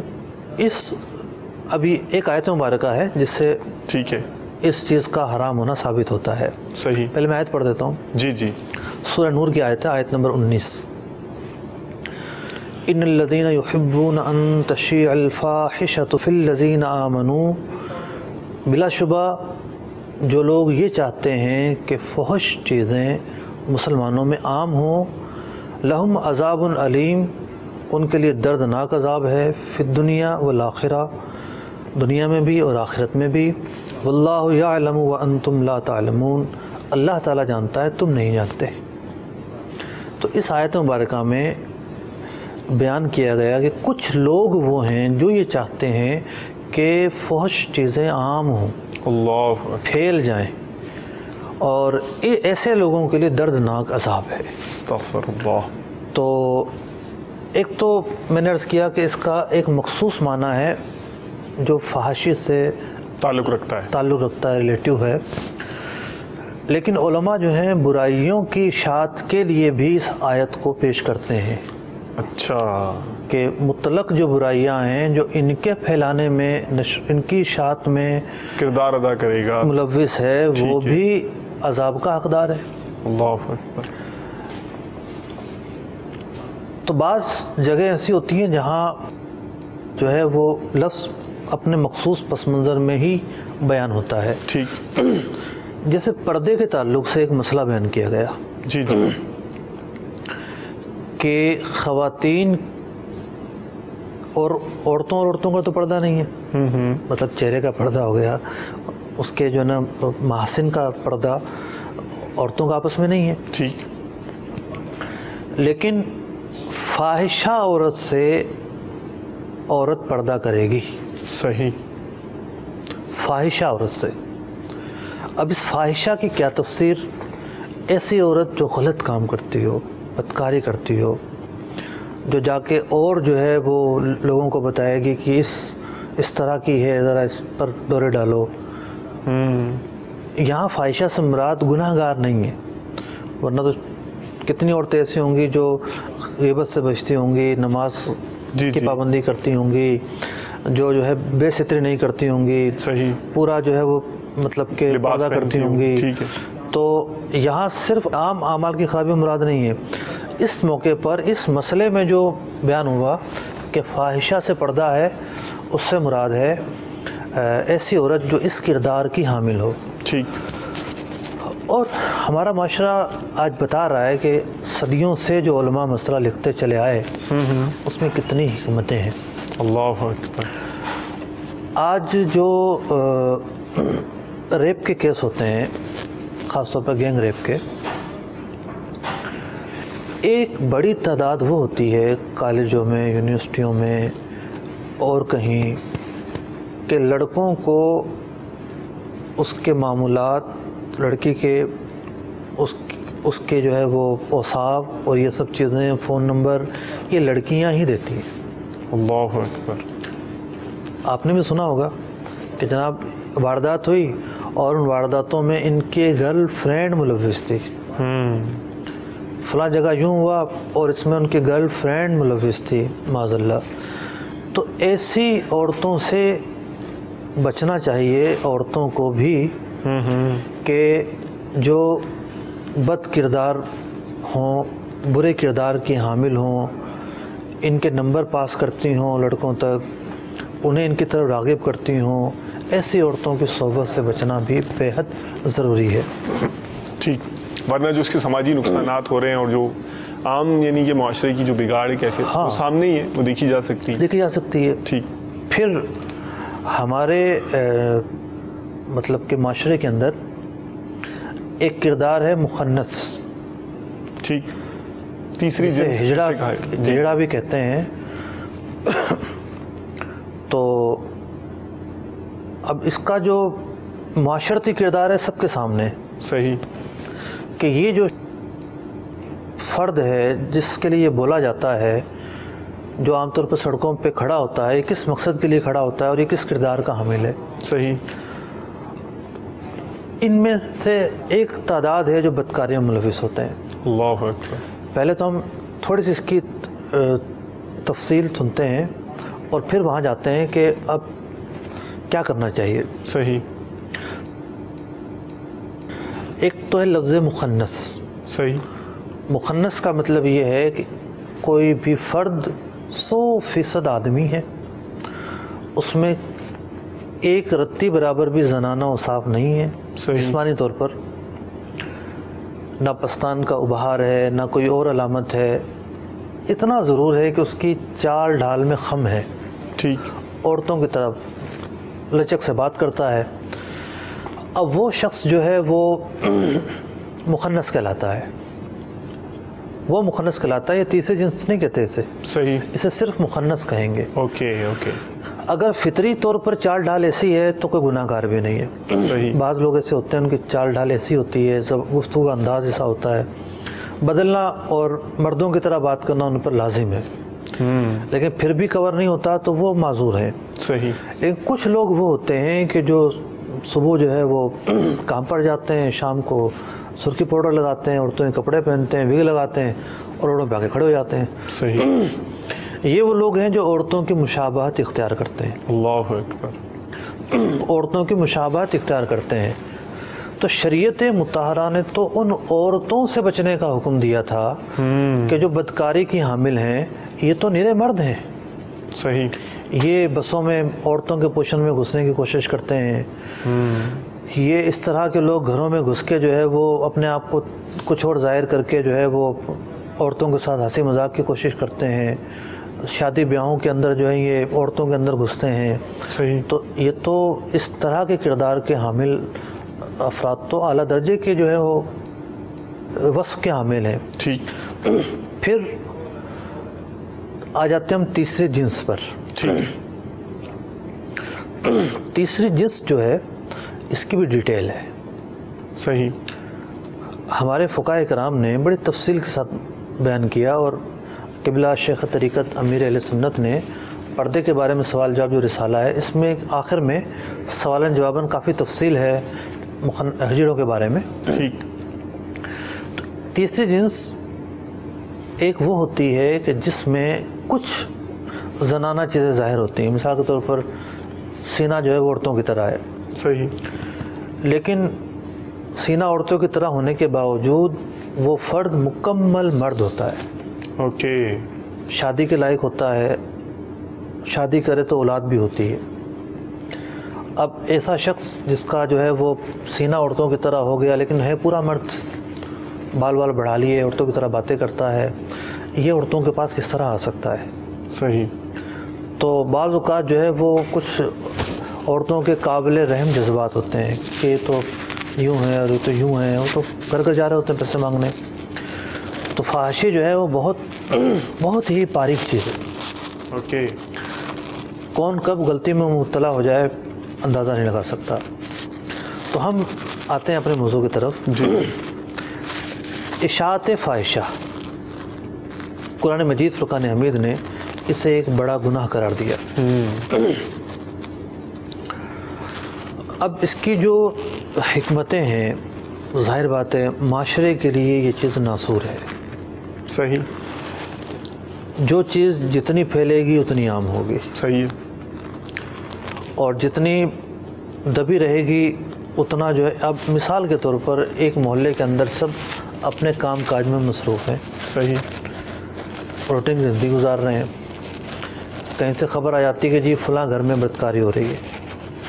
ابھی ایک آیت مبارکہ ہے جس سے ٹھیک ہے اس چیز کا حرام ہونا ثابت ہوتا ہے. صحیح. پہلے میں آیت پڑھ دیتا ہوں. جی جی. سورہ نور کی آیت ہے، آیت نمبر 19. ان الذين يحبون ان تشيع الفاحشة في الذين آمنوا، بلا شبہ جو لوگ یہ چاہتے ہیں کہ فحش چیزیں مسلمانوں میں عام ہوں، لہم عذاب علیم، ان کے لیے دردناک عذاب ہے، فی الدنیا والآخرہ، دنیا میں بھی اور آخرت میں بھی، واللہ یعلم وانتم لا تعلمون، اللہ تعالیٰ جانتا ہے تم نہیں جانتے. تو اس آیت مبارکہ میں بیان کیا گیا کہ کچھ لوگ وہ ہیں جو یہ چاہتے ہیں کہ فحش چیزیں عام ہوں، اللہ پھیل جائیں، اور ایسے لوگوں کے لیے دردناک عذاب ہے۔ استغفر اللہ۔ تو ایک تو میں نے عرض کیا کہ اس کا ایک مخصوص معنی ہے جو فحاشی سے تعلق رکھتا ہے، ریلیٹیو ہے، لیکن علماء جو ہیں برائیوں کی اشاعت کے لیے بھی اس آیت کو پیش کرتے ہیں۔ اچھا، کہ مطلق جو برائیاں ہیں جو ان کے پھیلانے میں ان کی اشاعت میں کردار ادا کرے گا، ملوث ہے، وہ ٹھیک ہے۔ بھی عذاب کا حقدار ہے۔ اللہ اکبر۔ تو بعض جگہ ایسی ہوتی ہیں جہاں جو ہے وہ لفظ اپنے مخصوص پس منظر میں ہی بیان ہوتا ہے، ٹھیک، جیسے پردے کے تعلق سے ایک مسئلہ بیان کیا گیا جی جی، کہ خواتین اور عورتوں کا تو پردہ نہیں ہے، مطلب چہرے کا پردہ ہو گیا، اس کے جو ہے نا محاسن کا پردہ عورتوں کا آپس میں نہیں ہے، ٹھیک، لیکن فاحشہ عورت سے عورت پردہ کرے گی، صحیح، فاحشہ عورت سے۔ اب اس فاحشہ کی کیا تفسیر؟ ایسی عورت جو غلط کام کرتی ہو، بدکاری کرتی ہو، جو جا کے اور جو ہے وہ لوگوں کو بتائے گی کہ اس طرح کی ہے، ذرا اس پر دورے ڈالو۔ یہاں فاحشہ سے مراد گناہ گار نہیں ہے، ورنہ تو کتنی عورتیں ایسی ہوں گی جو غیبت سے بچتی ہوں گی، نماز کی پابندی کرتی ہوں گی، جو ہے بے ستری نہیں کرتی ہوں گی، صحیح، پورا جو ہے وہ مطلب کہ پردہ کرتی ہوں گی۔ ٹھیک ہے، تو یہاں صرف عام اعمال کی خرابی مراد نہیں ہے، اس موقع پر اس مسئلے میں جو بیان ہوا کہ فاحشہ سے پردہ ہے، اس سے مراد ہے ایسی عورت جو اس کردار کی حامل ہو۔ ٹھیک، اور ہمارا معاشرہ آج بتا رہا ہے کہ صدیوں سے جو علماء مسئلہ لکھتے چلے آئے اس میں کتنی حکمتیں ہیں۔ اللہ اکبر۔ آج جو ریپ کے کیس ہوتے ہیں، خاص طور پر گینگ ریپ کے، ایک بڑی تعداد وہ ہوتی ہے کالجوں میں، یونیورسٹیوں میں اور کہیں، کہ لڑکوں کو اس کے معمولات، لڑکی کے اس کے جو ہے وہ اوصاف اور یہ سب چیزیں، فون نمبر، یہ لڑکیاں ہی دیتی ہیں۔ اللہ اکبر۔ آپ نے بھی سنا ہوگا کہ جناب واردات ہوئی اور ان وارداتوں میں ان کے گرل فرینڈ ملوث تھی، فلاں جگہ یوں ہوا اور اس میں ان کی گرل فرینڈ ملوث تھی، معاذ اللہ۔ تو ایسی عورتوں سے بچنا چاہیے عورتوں کو بھی، کہ جو بد کردار ہوں، برے کردار کی حامل ہوں، ان کے نمبر پاس کرتی ہوں لڑکوں تک، انہیں ان کی طرف راغب کرتی ہوں، ایسی عورتوں کی صحبت سے بچنا بھی بے حد ضروری ہے۔ ٹھیک، ورنہ جو اس کے سماجی نقصانات ہو رہے ہیں اور جو عام یعنی کہ معاشرے کی جو بگاڑ ہے کیفیت، وہ سامنے ہی ہے، وہ دیکھی جا سکتی ہے۔ ٹھیک، پھر ہمارے مطلب کہ معاشرے کے اندر ایک کردار ہے مخنث، ٹھیک، تیسری ہجڑا بھی کہتے ہیں۔ تو اب اس کا جو معاشرتی کردار ہے سب کے سامنے، صحیح، کہ یہ جو فرد ہے جس کے لیے یہ بولا جاتا ہے، جو عام طور پر سڑکوں پہ کھڑا ہوتا ہے، یہ کس مقصد کے لیے کھڑا ہوتا ہے اور یہ کس کردار کا حامل ہے۔ صحیح، ان میں سے ایک تعداد ہے جو بدکاریوں میں ملوث ہوتے ہیں۔ اللہ اکبر۔ پہلے تو ہم تھوڑی سی اس کی تفصیل سنتے ہیں اور پھر وہاں جاتے ہیں کہ اب کیا کرنا چاہیے۔ صحیح، ایک تو ہے لفظ مخنث۔ صحیح، مخنث کا مطلب یہ ہے کہ کوئی بھی فرد 100% آدمی ہے، اس میں ایک رتی برابر بھی زنانہ اوصاف نہیں ہے، جسمانی طور پر نہ پستان کا ابہار ہے، نہ کوئی اور علامت ہے، اتنا ضرور ہے کہ اس کی چال ڈھال میں خم ہے، ٹھیک، عورتوں کی طرف لچک سے بات کرتا ہے۔ اب وہ شخص جو ہے وہ مخنث کہلاتا ہے، وہ مخنث کہلاتا ہے، یہ تیسرے جنس نہیں کہتے اسے، صحیح، اسے صرف مخنث کہیں گے۔ اوکے، اگر فطری طور پر چال ڈھال ایسی ہے تو کوئی گناہ گار بھی نہیں ہے. صحیح. بعض لوگ ایسے ہوتے ہیں ان کی چال ڈھال ایسی ہوتی ہے, گفتگو کا انداز ایسا ہوتا ہے, بدلنا اور مردوں کی طرح بات کرنا ان پر لازم ہے, لیکن پھر بھی کور نہیں ہوتا تو وہ معذور ہے. صحیح. لیکن کچھ لوگ وہ ہوتے ہیں کہ جو صبح جو ہے وہ کام پر جاتے ہیں, شام کو سرخی پاؤڈر لگاتے ہیں, عورتوں کے کپڑے پہنتے ہیں, وگ لگاتے ہیں اور روڈوں پہ آ کے کھڑے ہو جاتے ہیں. صحیح. یہ وہ لوگ ہیں جو عورتوں کی مشابہت اختیار کرتے ہیں. اللہ اکبر. عورتوں کی مشابہت اختیار کرتے ہیں. تو شریعت مطہرہ نے تو ان عورتوں سے بچنے کا حکم دیا تھا کہ جو بدکاری کی حامل ہیں, یہ تو نرے مرد ہیں. صحیح. یہ بسوں میں عورتوں کے پوشن میں گھسنے کی کوشش کرتے ہیں. یہ اس طرح کے لوگ گھروں میں گھس کے جو ہے وہ اپنے آپ کو کچھ اور ظاہر کر کے جو ہے وہ عورتوں کے ساتھ ہنسی مذاق کی کوشش کرتے ہیں. شادی بیاہوں کے اندر جو ہے یہ عورتوں کے اندر گھستے ہیں. صحیح. تو یہ تو اس طرح کے کردار کے حامل افراد تو اعلیٰ درجے کے جو ہے وہ وصف کے حامل ہیں. ٹھیک. پھر آ جاتے ہم تیسرے جنس پر. ٹھیک. تیسری جنس جو ہے اس کی بھی ڈیٹیل ہے. صحیح. ہمارے فقہاء کرام نے بڑی تفصیل کے ساتھ بیان کیا, اور قبلہ شیخ طریقت امیر اہل سنت نے پردے کے بارے میں سوال جواب جو رسالہ ہے, اس میں آخر میں سوالن جواباً کافی تفصیل ہے ہجڑوں کے بارے میں. ٹھیک. تیسری جنس ایک وہ ہوتی ہے کہ جس میں کچھ زنانہ چیزیں ظاہر ہوتی ہیں. مثال کے طور پر سینہ جو ہے وہ عورتوں کی طرح ہے. صحیح. لیکن سینہ عورتوں کی طرح ہونے کے باوجود وہ فرد مکمل مرد ہوتا ہے. اوکے. شادی کے لائق ہوتا ہے, شادی کرے تو اولاد بھی ہوتی ہے. اب ایسا شخص جس کا جو ہے وہ سینہ عورتوں کی طرح ہو گیا لیکن ہے پورا مرد, بال وال بڑھا لیے, عورتوں کی طرح باتیں کرتا ہے, یہ عورتوں کے پاس کس طرح آ سکتا ہے؟ صحیح. تو بعض اوقات جو ہے وہ کچھ عورتوں کے قابل رحم جذبات ہوتے ہیں کہ یہ تو یوں ہے اور یہ تو یوں ہے, وہ تو گھر جا رہے ہوتے ہیں پیسے مانگنے. تو فحاشی جو ہے وہ بہت ہی باریک چیز ہے. اوکے. کون کب غلطی میں مبتلا ہو جائے اندازہ نہیں لگا سکتا. تو ہم آتے ہیں اپنے موضوع کی طرف. جی. اشاعت فاحشہ, قرآن مجید فرقان حمید نے اسے ایک بڑا گناہ قرار دیا. اب اس کی جو حکمتیں ہیں, ظاہر بات ہے معاشرے کے لیے یہ چیز ناسور ہے. صحیح. جو چیز جتنی پھیلے گی اتنی عام ہوگی. صحیح. اور جتنی دبی رہے گی اتنا جو ہے, اب مثال کے طور پر ایک محلے کے اندر سب اپنے کام کاج میں مصروف ہیں. صحیح. روٹین کی زندگی گزار رہے ہیں. کہیں سے خبر آ جاتی کہ جی فلاں گھر میں بدکاری ہو رہی ہے.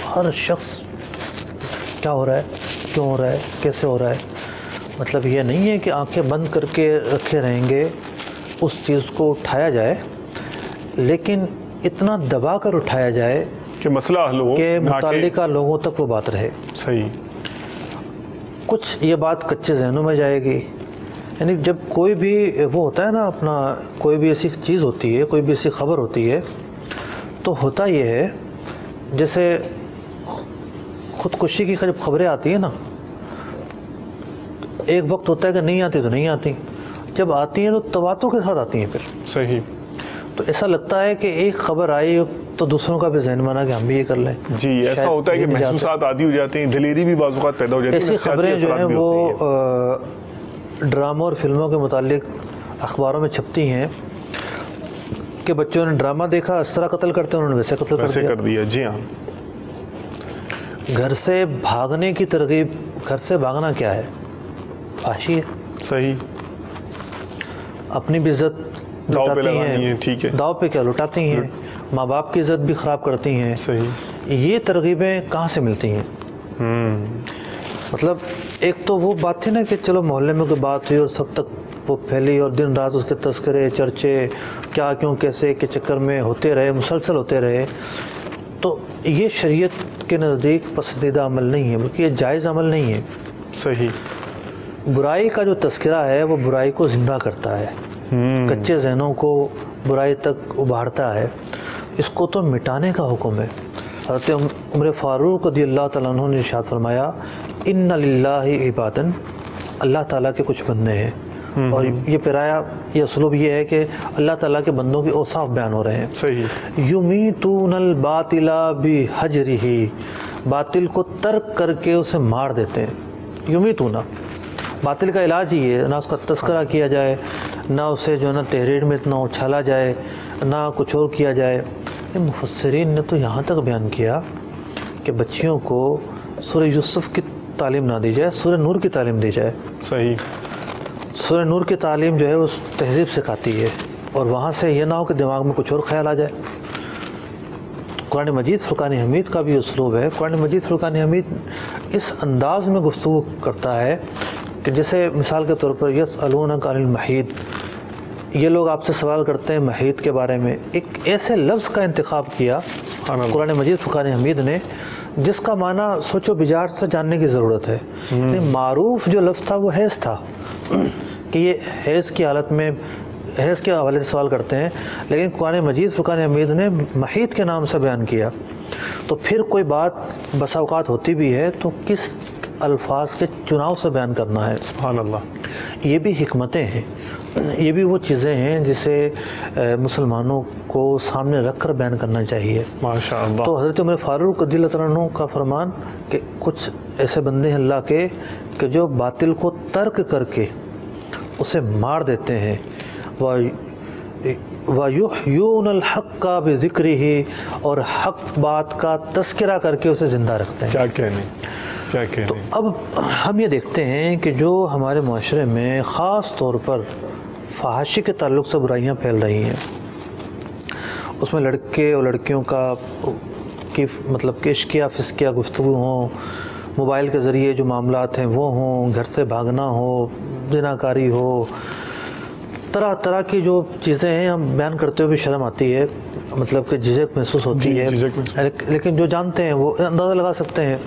ہر شخص کیا ہو رہا ہے, کیوں ہو رہا ہے, کیسے ہو رہا ہے. مطلب یہ نہیں ہے کہ آنکھیں بند کر کے رکھے رہیں گے, اس چیز کو اٹھایا جائے, لیکن اتنا دبا کر اٹھایا جائے کہ مسئلہ حل ہو, کہ متعلقہ لوگوں تک وہ بات رہے. صحیح. کچھ یہ بات کچے ذہنوں میں جائے گی. یعنی جب کوئی بھی وہ ہوتا ہے نا اپنا, کوئی بھی ایسی چیز ہوتی ہے, کوئی بھی ایسی خبر ہوتی ہے, تو ہوتا یہ ہے جیسے خودکشی کی جب خبریں آتی ہیں نا, ایک وقت ہوتا ہے کہ نہیں آتی تو نہیں آتی, جب آتی ہیں تو تواتر کے ساتھ آتی ہیں پھر. صحیح. تو ایسا لگتا ہے کہ ایک خبر آئی تو دوسروں کا بھی ذہن بنا کہ ہم بھی یہ کر لیں. جی, ایسا ہوتا ہے کہ محسوسات عادی ہو جاتے ہیں, دلیری بھی بعض اوقات پیدا ہو جاتی ہے. ایسی خبریں جو ہیں وہ ڈراموں اور فلموں کے متعلق اخباروں میں چھپتی ہیں کہ بچوں نے ڈرامہ دیکھا, اس طرح قتل کرتے ہیں, انہوں نے ویسے قتل کر دیا. جی ہاں. گھر سے بھاگنے کی ترغیب, گھر سے بھاگنا کیا ہے؟ فحاشی ہے. صحیح. اپنی بھی عزت داؤ پہ لگانی ہے. ٹھیک ہے. داؤ پہ کیا لٹاتی ہیں, ماں باپ کی عزت بھی خراب کرتی ہیں. صحیح. یہ ترغیبیں کہاں سے ملتی ہیں؟ مطلب ایک تو وہ بات تھی نا کہ چلو محلے میں کوئی بات ہوئی اور سب تک وہ پھیلی, اور دن رات اس کے تذکرے, چرچے, کیا کیوں کیسے کے چکر میں ہوتے رہے, مسلسل ہوتے رہے. تو یہ شریعت کے نزدیک پسندیدہ عمل نہیں ہے, بلکہ یہ جائز عمل نہیں ہے. صحیح. برائی کا جو تذکرہ ہے وہ برائی کو زندہ کرتا ہے, کچے ذہنوں کو برائی تک ابھارتا ہے. اس کو تو مٹانے کا حکم ہے۔ حضرت عمر فاروق رضی اللہ تعالیٰ عنہ نے ارشاد فرمایا ان للہ عبادن، اللہ تعالیٰ کے کچھ بندے ہیں، اور یہ پیرایا یہ اسلوب یہ ہے کہ اللہ تعالیٰ کے بندوں کی اوصاف بیان ہو رہے ہیں۔ صحیح۔ یمیتون الباطل بحجرہ، باطل کو ترک کر کے اسے مار دیتے ہیں۔ یمیتون، باطل کا علاج ہی ہے، نہ اس کا تذکرہ کیا جائے، نہ اسے جو ہے نا تحریر میں اتنا اچھالا جائے، نہ کچھ اور کیا جائے۔ مفسرین نے تو یہاں تک بیان کیا کہ بچیوں کو سورہ یوسف کی تعلیم نہ دی جائے، سورہ نور کی تعلیم دی جائے۔ صحیح۔ سورہ نور کی تعلیم جو ہے وہ تہذیب سکھاتی ہے، اور وہاں سے یہ نہ ہو کہ دماغ میں کچھ اور خیال آ جائے۔ قرآن مجید فرقان حمید کا بھی اسلوب ہے۔ قرآن مجید فرقان حمید اس انداز میں گفتگو کرتا ہے کہ جیسے مثال کے طور پر یسألونک عن المحیض، یہ لوگ آپ سے سوال کرتے ہیں محیط کے بارے میں، ایک ایسے لفظ کا انتخاب کیا قرآن مجید فرقان حمید نے جس کا معنی سوچ و بجاج سے جاننے کی ضرورت ہے۔ معروف جو لفظ تھا وہ حیض تھا کہ یہ حیض کی حالت میں حیض کے حوالے سے سوال کرتے ہیں، لیکن قرآن مجید فرقان حمید نے محیط کے نام سے بیان کیا۔ تو پھر کوئی بات بسا اوقات ہوتی بھی ہے تو کس الفاظ کے چناؤ سے بیان کرنا ہے۔ سبحان اللہ۔ یہ بھی حکمتیں ہیں، یہ بھی وہ چیزیں ہیں جسے مسلمانوں کو سامنے رکھ کر بیان کرنا چاہیے۔ ماشاء اللہ۔ تو حضرت عمر فاروق رضی اللہ عنہ کا فرمان کہ کچھ ایسے بندے ہیں اللہ کے کہ جو باطل کو ترک کر کے اسے مار دیتے ہیں، وَيُحْيُونَ الْحَقَّ بِذِكْرِهِ، اور حق بات کا تذکرہ کر کے اسے زندہ رکھتے ہیں۔ کیا کہنے، کیا کہنے۔ تو اب ہم یہ دیکھتے ہیں کہ جو ہمارے معاشرے میں خاص طور پر فحاشی کے تعلق سے برائیاں پھیل رہی ہیں، اس میں لڑکے اور لڑکیوں کا مطلب کہ عشقیہ فسقیہ گفتگو ہوں، موبائل کے ذریعے جو معاملات ہیں وہ ہوں، گھر سے بھاگنا ہو، زناکاری ہو، طرح طرح کی جو چیزیں ہیں ہم بیان کرتے ہوئے بھی شرم آتی ہے، مطلب کہ جھجک محسوس ہوتی ہے، لیکن جو جانتے ہیں وہ اندازہ لگا سکتے ہیں۔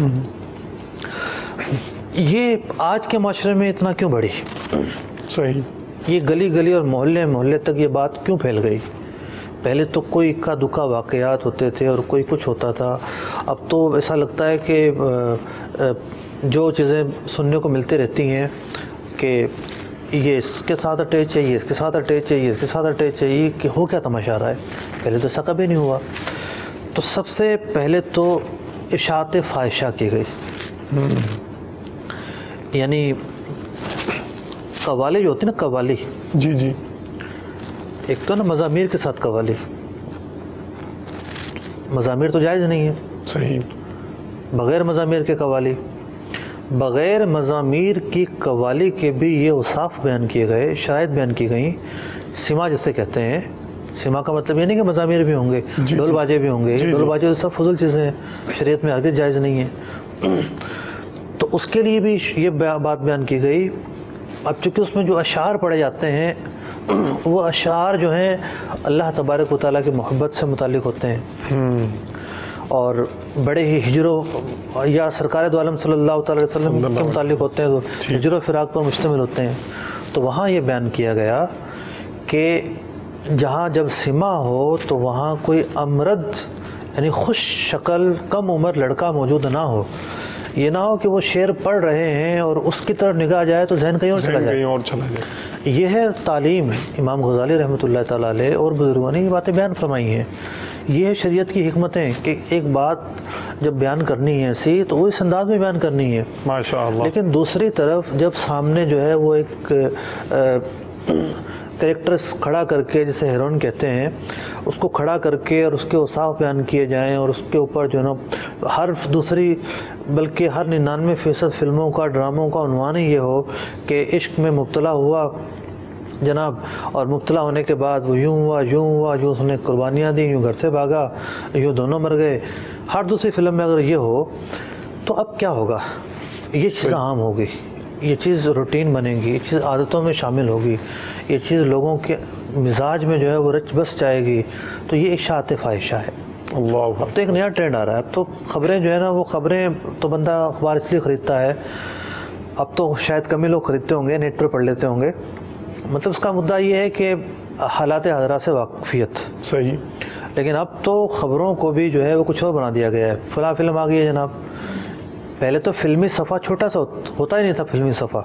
یہ آج کے معاشرے میں اتنا کیوں بڑھی؟ صحیح۔ یہ گلی گلی اور محلے محلے تک یہ بات کیوں پھیل گئی؟ پہلے تو کوئی اکا دکا واقعات ہوتے تھے اور کوئی کچھ ہوتا تھا، اب تو ایسا لگتا ہے کہ جو چیزیں سننے کو ملتی رہتی ہیں کہ یہ اس کے ساتھ اٹیچ ہے، یہ اس کے ساتھ اٹیچ ہے، یہ اس کے ساتھ اٹیچ ہے، یہ کہ ہو کیا تماشا رہا ہے؟ پہلے تو ایسا کبھی نہیں ہوا۔ تو سب سے پہلے تو اشاعت فاحشہ کی گئی، یعنی قوالی جو ہوتی ہے نا، قوالی، جی جی، ایک تو نا مزامیر کے ساتھ قوالی، مزامیر تو جائز نہیں ہے، صحیح، بغیر مزامیر کے قوالی، بغیر مزامیر کی قوالی کے بھی یہ اوصاف بیان کیے گئے، شرائط بیان کی گئیں۔ سما جسے کہتے ہیں، سما کا مطلب یہ نہیں کہ مزامیر بھی ہوں گے، ڈھول باجے بھی ہوں گے، ڈھول باجے سب فضول چیزیں ہیں، شریعت میں ہرگز جائز نہیں ہے۔ تو اس کے لیے بھی یہ بات بیان کی گئی۔ اب چونکہ اس میں جو اشعار پڑھے جاتے ہیں وہ اشعار جو ہیں اللہ تبارک و تعالیٰ کی محبت سے متعلق ہوتے ہیں، اور بڑے ہی ہجر یا سرکار دو عالم صلی اللہ تعالی وسلم کے متعلق ہوتے ہیں، تو ہجر و فراق پر مشتمل ہوتے ہیں۔ تو وہاں یہ بیان کیا گیا کہ جہاں جب سما ہو تو وہاں کوئی امرد یعنی خوش شکل کم عمر لڑکا موجود نہ ہو، یہ نہ ہو کہ وہ شعر پڑھ رہے ہیں اور اس کی طرف نگاہ جائے تو ذہن کہیں اور چلا جائے۔ یہ ہے تعلیم۔ امام غزالی رحمۃ اللہ تعالیٰ علیہ اور بزرگوں نے یہ باتیں بیان فرمائی ہیں۔ یہ ہے شریعت کی حکمتیں کہ ایک بات جب بیان کرنی ہے ایسی تو وہ اس انداز میں بیان کرنی ہے، ماشاءاللہ۔ لیکن دوسری طرف جب سامنے جو ہے وہ ایک کریکٹرز کھڑا کر کے، جسے ہیروئن کہتے ہیں، اس کو کھڑا کر کے اور اس کے اوصاف بیان کیے جائیں، اور اس کے اوپر جو ہے نا ہر دوسری بلکہ ہر 99% فلموں کا ڈراموں کا عنوان ہی یہ ہو کہ عشق میں مبتلا ہوا جناب، اور مبتلا ہونے کے بعد وہ یوں ہوا یوں ہوا، یوں اس نے قربانیاں دی، یوں گھر سے بھاگا، یوں دونوں مر گئے۔ ہر دوسری فلم میں اگر یہ ہو تو اب کیا ہوگا؟ یہ چیز عام ہوگی، یہ چیز روٹین بنے گی، یہ چیز عادتوں میں شامل ہوگی، یہ چیز لوگوں کے مزاج میں جو ہے وہ رچ بس جائے گی۔ تو یہ اشاعت فاحشہ ہے۔ اب تو ایک نیا ٹرینڈ آ رہا ہے، اب تو خبریں جو ہے نا وہ خبریں تو بندہ اخبار اس لیے خریدتا ہے، اب تو شاید کم ہی لوگ خریدتے ہوں گے، نیٹ پر پڑھ لیتے ہوں گے۔ مطلب اس کا مدعا یہ ہے کہ حالات حاضرہ سے واقفیت، صحیح، لیکن اب تو خبروں کو بھی جو ہے وہ کچھ اور بنا دیا گیا ہے. فلاں فلم آ گئی ہے جناب. پہلے تو فلمی صفحہ چھوٹا سا ہوتا ہی نہیں تھا. فلمی صفحہ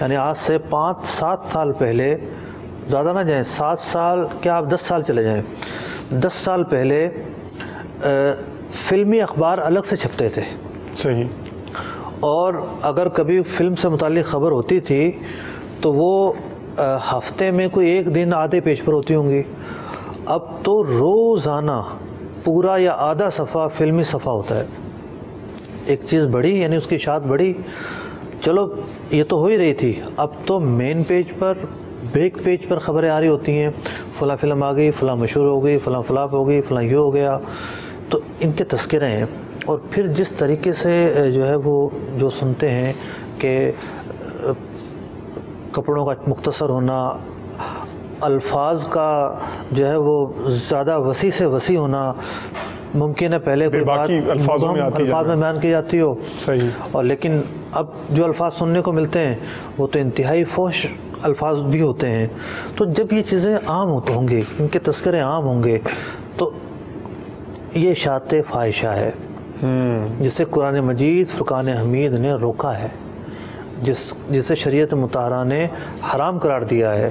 یعنی آج سے 5-7 سال پہلے، زیادہ نہ جائیں، 7 سال کیا، آپ 10 سال چلے جائیں، 10 سال پہلے فلمی اخبار الگ سے چھپتے تھے. صحیح. اور اگر کبھی فلم سے متعلق خبر ہوتی تھی تو وہ ہفتے میں کوئی ایک دن آدھے پیج پر ہوتی ہوں گی. اب تو روزانہ پورا یا آدھا صفحہ فلمی صفحہ ہوتا ہے. ایک چیز بڑھی یعنی اس کی اشاعت بڑھی، چلو یہ تو ہو ہی رہی تھی، اب تو مین پیج پر، بیک پیج پر خبریں آ رہی ہوتی ہیں. فلاں فلم آ گئی، فلاں مشہور ہو گئی، فلاں فلاپ ہو گئی، فلاں یہ ہو گیا. تو ان کے تذکرے ہیں. اور پھر جس طریقے سے جو ہے وہ جو سنتے ہیں کہ کپڑوں کا مختصر ہونا، الفاظ کا جو ہے وہ زیادہ وسیع سے وسیع ہونا، ممکن ہے پہلے کوئی بات الفاظ میں بیان کی جاتی ہو. صحیح. اور لیکن اب جو الفاظ سننے کو ملتے ہیں وہ تو انتہائی فحش الفاظ بھی ہوتے ہیں. تو جب یہ چیزیں عام ہوں گی، ان کے تذکرے عام ہوں گے، تو یہ اشاعت فاحشہ ہے جسے قرآن مجید فرقان حمید نے روکا ہے، جسے شریعت مطہرہ نے حرام قرار دیا ہے.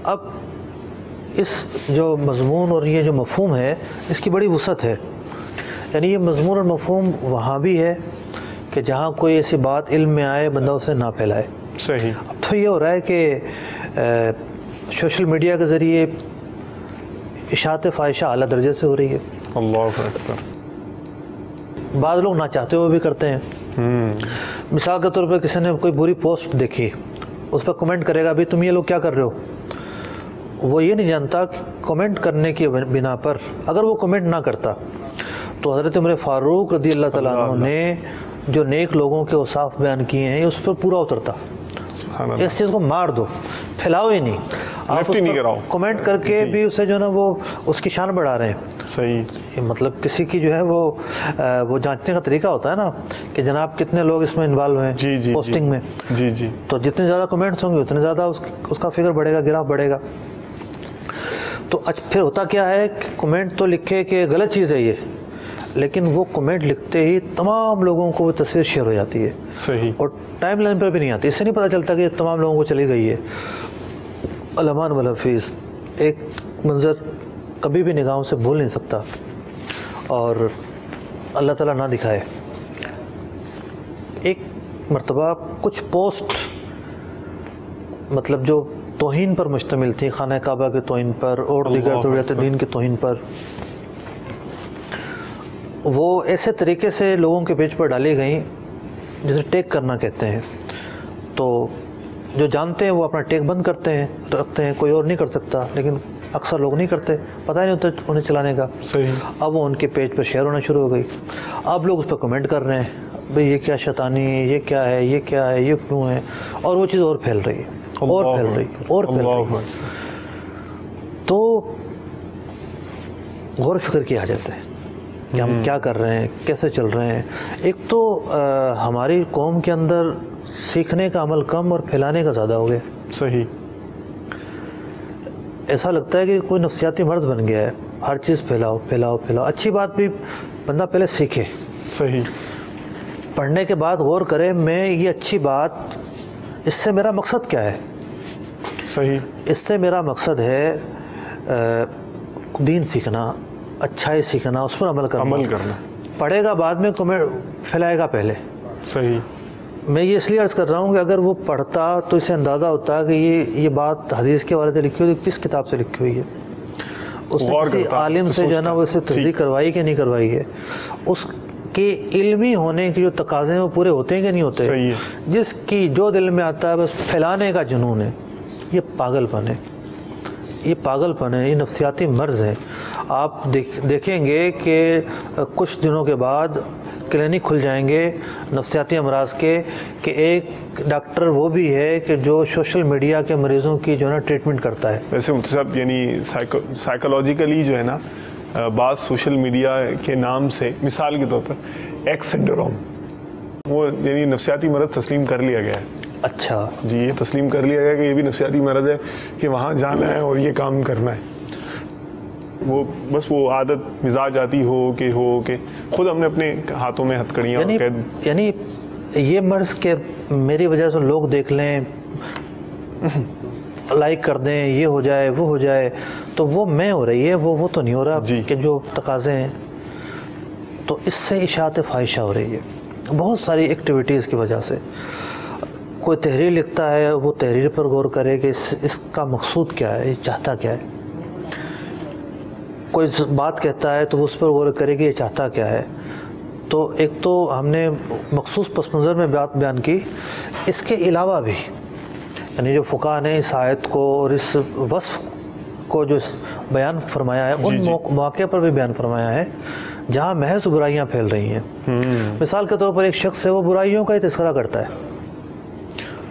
اب اس جو مضمون اور یہ جو مفہوم ہے اس کی بڑی وسعت ہے. یعنی یہ مضمون اور مفہوم وہاں بھی ہے کہ جہاں کوئی ایسی بات علم میں آئے بندہ اسے نہ پھیلائے. صحیح. اب تو یہ ہو رہا ہے کہ سوشل میڈیا کے ذریعے اشاعت فاحشہ اعلیٰ درجے سے ہو رہی ہے. اللہ اکبر. بعض لوگ نہ چاہتے ہوئے بھی کرتے ہیں. مثال کے طور پر کسی نے کوئی بری پوسٹ دیکھی، اس پر کمنٹ کرے گا بھی تم یہ لوگ کیا کر رہے ہو. وہ یہ نہیں جانتا کہ کمنٹ کرنے کی بنا پر اگر وہ کمنٹ نہ کرتا تو حضرت عمر فاروق رضی اللہ تعالیٰ عنہ نے جو نیک لوگوں کے اوصاف بیان کیے ہیں اس پر پورا اترتا. اس چیز کو مار دو، پھیلاؤ ہی نہیں. آپ کمنٹ کر کے بھی اسے جو نا وہ اس کی شان بڑھا رہے ہیں. صحیح. مطلب کسی کی جو ہے وہ جانچنے کا طریقہ ہوتا ہے نا کہ جناب کتنے لوگ اس میں انوالو ہیں پوسٹنگ میں. جی. تو جتنے زیادہ کمنٹس ہوں گے اتنے زیادہ اس کا فگر بڑھے گا، گراف بڑھے گا. تو پھر ہوتا کیا ہے کہ کمنٹ تو لکھے کہ غلط چیز ہے یہ، لیکن وہ کمنٹ لکھتے ہی تمام لوگوں کو وہ تصویر شیئر ہو جاتی ہے. صحیح. اور ٹائم لائن پر بھی نہیں آتی. اس سے نہیں پتہ چلتا کہ تمام لوگوں کو چلی گئی ہے. علمان والحفیظ ایک منظر کبھی بھی نگاہوں سے بھول نہیں سکتا اور اللہ تعالیٰ نہ دکھائے. ایک مرتبہ کچھ پوسٹ مطلب جو توہین پر مشتمل تھی، خانہ کعبہ کے توہین پر اور دیگر ضروریات دین کے توہین پر، وہ ایسے طریقے سے لوگوں کے پیج پر ڈالی گئیں جسے ٹیگ کرنا کہتے ہیں. تو جو جانتے ہیں وہ اپنا ٹیگ بند کرتے ہیں، رکھتے ہیں، کوئی اور نہیں کر سکتا، لیکن اکثر لوگ نہیں کرتے، پتہ ہی نہیں ہوتا انہیں چلانے کا. صحیح. اب وہ ان کے پیج پر شیئر ہونا شروع ہو گئی. اب لوگ اس پہ کمنٹ کر رہے ہیں بھئی یہ کیا شیطانی ہے، یہ کیا ہے، یہ کیا ہے، یہ کیوں ہے، اور وہ چیز اور پھیل رہی ہے اور پھیل رہی ہے اور پھیل رہی ہے. تو غور فکر کی حاجت ہے کہ ہم کیا کر رہے ہیں، کیسے چل رہے ہیں. ایک تو ہماری قوم کے اندر سیکھنے کا عمل کم اور پھیلانے کا زیادہ ہو گیا. صحیح. ایسا لگتا ہے کہ کوئی نفسیاتی مرض بن گیا ہے، ہر چیز پھیلاؤ پھیلاؤ پھیلاؤ. اچھی بات بھی بندہ پہلے سیکھے. صحیح. پڑھنے کے بعد غور کرے میں یہ اچھی بات، اس سے میرا مقصد کیا ہے. صحیح. اس سے میرا مقصد ہے دین سیکھنا، اچھائی سیکھنا، اس پر عمل کرنا. پڑھے گا بعد میں، کمنٹ پھیلائے گا پہلے. صحیح. میں یہ اس لیے عرض کر رہا ہوں کہ اگر وہ پڑھتا تو اسے اندازہ ہوتا کہ یہ بات حدیث کے حوالے سے لکھی ہوئی، کس کتاب سے لکھی ہوئی ہے، اس نے کسی عالم سے جو ہے نا وہ اسے تصدیق کروائی کہ نہیں کروائی ہے، اس کے علمی ہونے کے جو تقاضے ہیں وہ پورے ہوتے ہیں کہ نہیں ہوتے. جس کی جو دل میں آتا ہے بس پھیلانے کا جنون ہے. یہ پاگل پن ہے، یہ پاگل پن ہے، یہ نفسیاتی مرض ہے. آپ دیکھیں گے کہ کچھ دنوں کے بعد کلینک کھل جائیں گے نفسیاتی امراض کے کہ ایک ڈاکٹر وہ بھی ہے کہ جو سوشل میڈیا کے مریضوں کی جو ہے نا ٹریٹمنٹ کرتا ہے. ویسے صاحب یعنی سائیکولوجیکلی جو ہے نا بعض سوشل میڈیا کے نام سے مثال کے طور پر ایکس سنڈروم، وہ یعنی نفسیاتی مرض تسلیم کر لیا گیا ہے. اچھا جی، یہ تسلیم کر لیا گیا کہ یہ بھی نفسیاتی مرض ہے کہ وہاں جانا ہے اور یہ کام کرنا ہے. وہ بس وہ عادت مزاج آتی ہو کہ خود ہم نے اپنے ہاتھوں میں ہتھکڑیاں یعنی یہ مرض کہ میری وجہ سے لوگ دیکھ لیں، لائک کر دیں، یہ ہو جائے وہ ہو جائے، تو وہ میں ہو رہی ہے، وہ تو نہیں ہو رہا کہ جو تقاضے ہیں. تو اس سے اشاعت فاحشہ ہو رہی ہے بہت ساری ایکٹیویٹیز کی وجہ سے. کوئی تحریر لکھتا ہے، وہ تحریر پر غور کرے کہ اس کا مقصود کیا ہے، یہ چاہتا کیا ہے. کوئی بات کہتا ہے تو وہ اس پر غور کرے کہ یہ چاہتا کیا ہے. تو ایک تو ہم نے مخصوص پس منظر میں بات بیان کی، اس کے علاوہ بھی یعنی جو فقہاء نے اس آیت کو اور اس وصف کو جو بیان فرمایا ہے ان مواقع پر بھی بیان فرمایا ہے جہاں محض برائیاں پھیل رہی ہیں. مثال کے طور پر ایک شخص ہے، وہ برائیوں کا ہی تذکرہ کرتا ہے،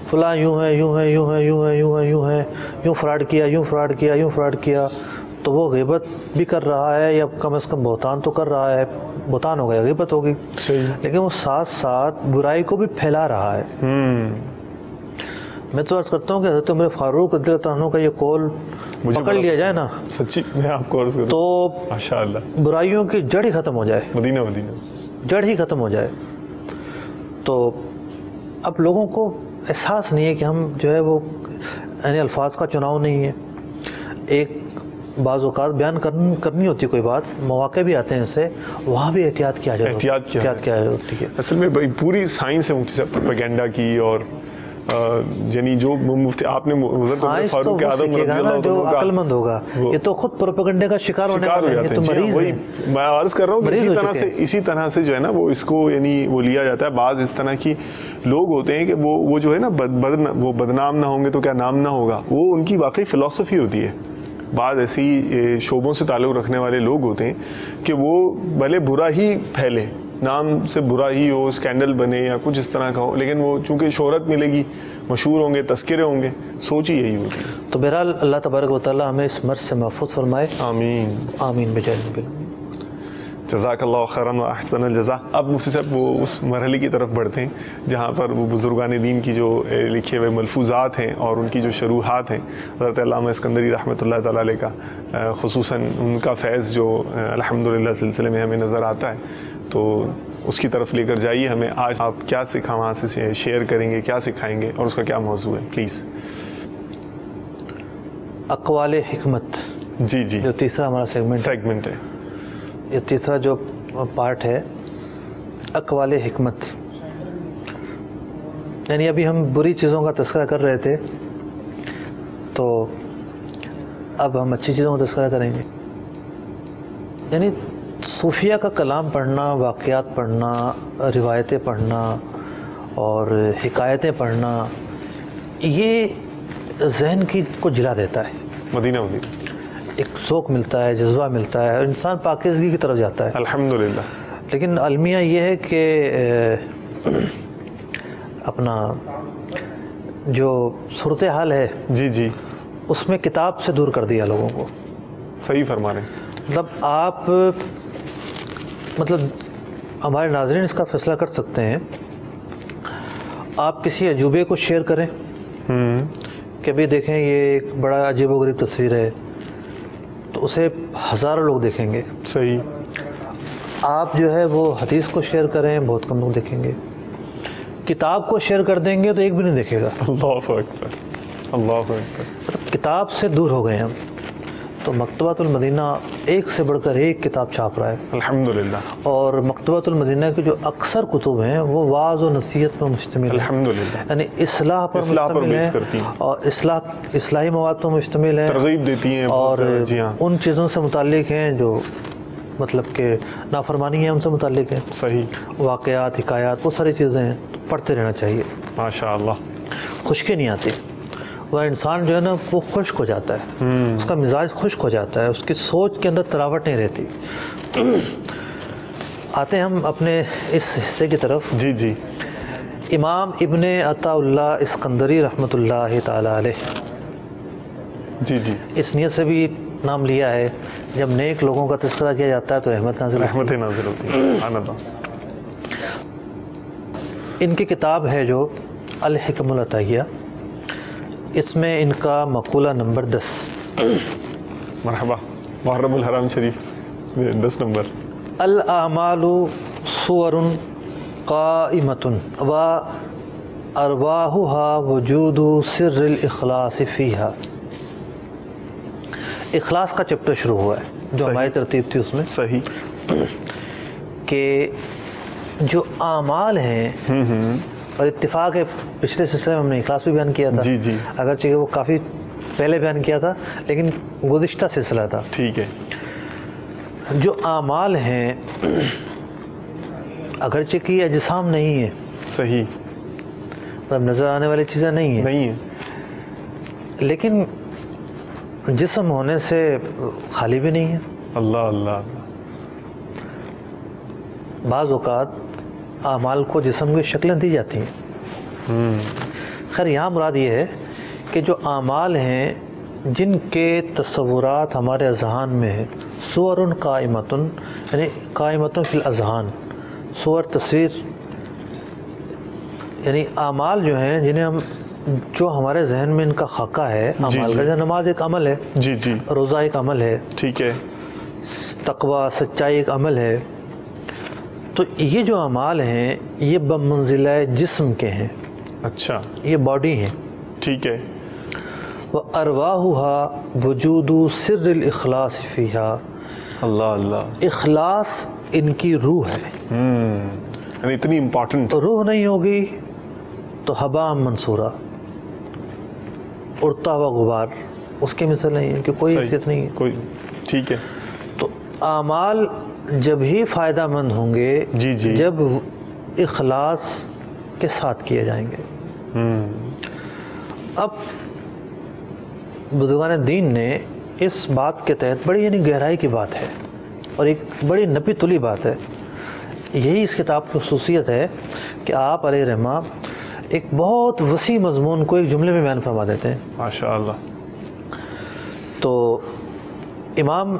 فلاں یوں ہے یوں ہے یوں ہے یوں ہے یوں ہے یوں ہے، یوں فراڈ کیا یوں فراڈ کیا یوں فراڈ کیا. تو وہ غیبت بھی کر رہا ہے یا کم از کم بہتان تو کر رہا ہے، بہتان ہو گیا غیبت ہوگی، لیکن وہ ساتھ ساتھ برائی کو بھی پھیلا رہا ہے. میں تو عرض کرتا ہوں کہ حضرت عمر فاروق رضی اللہ عنہ کا یہ قول پکڑ لیا جائے نا، سچی میں آپ کو عرض کروں تو ماشاءاللہ برائیوں کی جڑ ہی ختم ہو جائے، مدینہ جڑ ہی ختم ہو جائے. تو اب لوگوں کو احساس نہیں ہے کہ ہم جو ہے وہ یعنی الفاظ کا چناؤ نہیں ہے. ایک بعض اوقات بیان کرنی ہوتی ہے کوئی بات، مواقع بھی آتے ہیں اس سے، وہاں بھی احتیاط کیا جائے، احتیاط کیا ہوتی ہے. اصل میں پوری سائنس ہے مفتی صاحب، پروپیگنڈا کی، اور یعنی جو مفتی آپ نے فاروق اعظم رضی اللہ جو عقل مند ہوگا یہ تو خود پروپیگنڈے کا شکار ہونے والا ہے، یہ تو مریض ہے. میں عرض کر رہا ہوں کہ اسی طرح سے جو ہے نا وہ اس کو یعنی وہ لیا جاتا ہے. بعض اس طرح کی لوگ ہوتے ہیں کہ وہ جو ہے نا وہ بدنام نہ ہوں گے تو کیا نام نہ ہوگا، وہ ان کی واقعی فلسفی ہوتی ہے. بعض ایسی شعبوں سے تعلق رکھنے والے لوگ ہوتے ہیں کہ وہ بھلے برا ہی پھیلے، نام سے برا ہی ہو، اسکینڈل بنے یا کچھ اس طرح کا ہو، لیکن وہ چونکہ شہرت ملے گی، مشہور ہوں گے، تذکرے ہوں گے، سوچ ہی یہی ہوتی ہے. تو بہرحال اللہ تبارک و تعالی ہمیں اس مرض سے محفوظ فرمائے، آمین آمین بجائے. جزاک اللہ خیراً و احسن الجزا. اب مفتی صاحب وہ اس مرحلے کی طرف بڑھتے ہیں جہاں پر وہ بزرگان دین کی جو لکھے ہوئے ملفوظات ہیں اور ان کی جو شروحات ہیں، حضرت علامہ اسکندری رحمۃ اللہ تعالی علیہ کا خصوصاً ان کا فیض جو الحمدللہ سلسلے میں ہمیں نظر آتا ہے، تو اس کی طرف لے کر جائیے ہمیں. آج آپ کیا سکھا وہاں سے شیئر کریں گے، کیا سکھائیں گے اور اس کا کیا موضوع ہے پلیز؟ اقوال حکمت، جی جو تیسرا ہمارا سیگمنٹ ہے، یہ تیسرا جو پارٹ ہے اقوال حکمت. یعنی ابھی ہم بری چیزوں کا تذکرہ کر رہے تھے، تو اب ہم اچھی چیزوں کا تذکرہ کریں گے. یعنی صوفیہ کا کلام پڑھنا، واقعات پڑھنا، روایتیں پڑھنا اور حکایتیں پڑھنا، یہ ذہن کو جلا دیتا ہے. مدینہ ایک ذوق ملتا ہے، جذبہ ملتا ہے، اور انسان پاکیزگی کی طرف جاتا ہے الحمدللہ. لیکن المیہ یہ ہے کہ اپنا جو صورتحال ہے جی اس میں کتاب سے دور کر دیا لوگوں کو. صحیح فرما رہے ہیں. مطلب ہمارے ناظرین اس کا فیصلہ کر سکتے ہیں. آپ کسی عجوبے کو شیئر کریں کہ بھی دیکھیں یہ ایک بڑا عجیب و غریب تصویر ہے، تو اسے ہزاروں لوگ دیکھیں گے. صحیح. آپ جو ہے وہ حدیث کو شیئر کریں، بہت کم لوگ دیکھیں گے. کتاب کو شیئر کر دیں گے تو ایک بھی نہیں دیکھے گا. اللہ اکبر، اللہ اکبر. کتاب سے دور ہو گئے ہم. تو مکتبۃ المدینہ ایک سے بڑھ کر ایک کتاب چھاپ رہا ہے الحمدللہ. اور مکتبۃ المدینہ کی جو اکثر کتب ہیں وہ وعظ و نصیحت پر مشتمل ہیں الحمدللہ. یعنی اصلاح پر مشتمل ہیں اور اصلاحی مواد پر مشتمل ہیں، ترغیب دیتی ہیں اور ان چیزوں سے متعلق ہیں جو مطلب کہ نافرمانی ہے ان سے متعلق ہیں. صحیح. واقعات، حکایات، وہ ساری چیزیں ہیں. پڑھتے رہنا چاہیے. ماشاءاللہ. خشکی نہیں آتی. وہ انسان جو ہے نا وہ خشک ہو جاتا ہے، اس کا مزاج خشک ہو جاتا ہے، اس کی سوچ کے اندر تراوٹ نہیں رہتی. آتے ہیں ہم اپنے اس حصے کی طرف. جی. امام ابن عطا اللہ اسکندری رحمۃ اللہ تعالی علیہ. جی. اس نیت سے بھی نام لیا ہے، جب نیک لوگوں کا تذکرہ کیا جاتا ہے تو رحمت نازل ہوتی ہے. ان کی کتاب ہے جو الحکم العطیہ، اس میں ان کا مقولہ نمبر 10. مرحبا. محرم الحرام شریف 10 نمبر. الاعمال صور قائمۃ و ارواحها وجود سر الاخلاص فیہا. اخلاص کا چیپٹر شروع ہوا ہے جو ہماری ترتیب تھی اس میں. صحیح. کہ جو اعمال ہیں اور اتفاق ہے پچھلے سلسلے میں ہم نے اخلاص بھی بیان کیا تھا. جی جی. اگرچہ وہ کافی پہلے بیان کیا تھا لیکن گزشتہ سلسلہ تھا. ٹھیک ہے. جو اعمال ہیں اگرچہ کی اجسام نہیں ہے. صحیح. مطلب نظر آنے والی چیزیں نہیں ہیں. نہیں ہے. لیکن جسم ہونے سے خالی بھی نہیں ہے. اللہ اللہ. بعض اوقات اعمال کو جسم کی شکلیں دی جاتی ہیں. خیر یہاں مراد یہ ہے کہ جو اعمال ہیں جن کے تصورات ہمارے اذہان میں ہیں، صور قائمۃ یعنی قائمۃ فی الاذہان، صور تصویر یعنی اعمال جو ہیں جنہیں ہم جو ہمارے ذہن میں ان کا خاکہ ہے اعمال کا. جیسے نماز ایک عمل ہے. جی جی. روزہ ایک عمل ہے. ٹھیک ہے. تقوی سچائی ایک عمل ہے. تو یہ جو اعمال ہیں یہ بمنزلہ جسم کے ہیں. اچھا. یہ باڈی ہیں. ٹھیک ہے. وارواحها وجود سر الاخلاص فیہا. اللہ اللہ. اخلاص ان کی روح ہے. یعنی اتنی امپورٹنٹ. تو روح نہیں ہوگی تو ہبا منصورہ، اڑتا ہوا غبار، اس کی مثل نہیں ہے کہ کوئی حیثیت نہیں ہے. کوئی. ٹھیک ہے. تو اعمال جب ہی فائدہ مند ہوں گے جی جی. جب اخلاص کے ساتھ کیے جائیں گے. اب بزرگان دین نے اس بات کے تحت بڑی یعنی گہرائی کی بات ہے اور ایک بڑی نپی تلی بات ہے. یہی اس کتاب کی خصوصیت ہے کہ آپ علیہ رحمہ ایک بہت وسیع مضمون کو ایک جملے میں بیان فرما دیتے ہیں. ماشاء اللہ. تو امام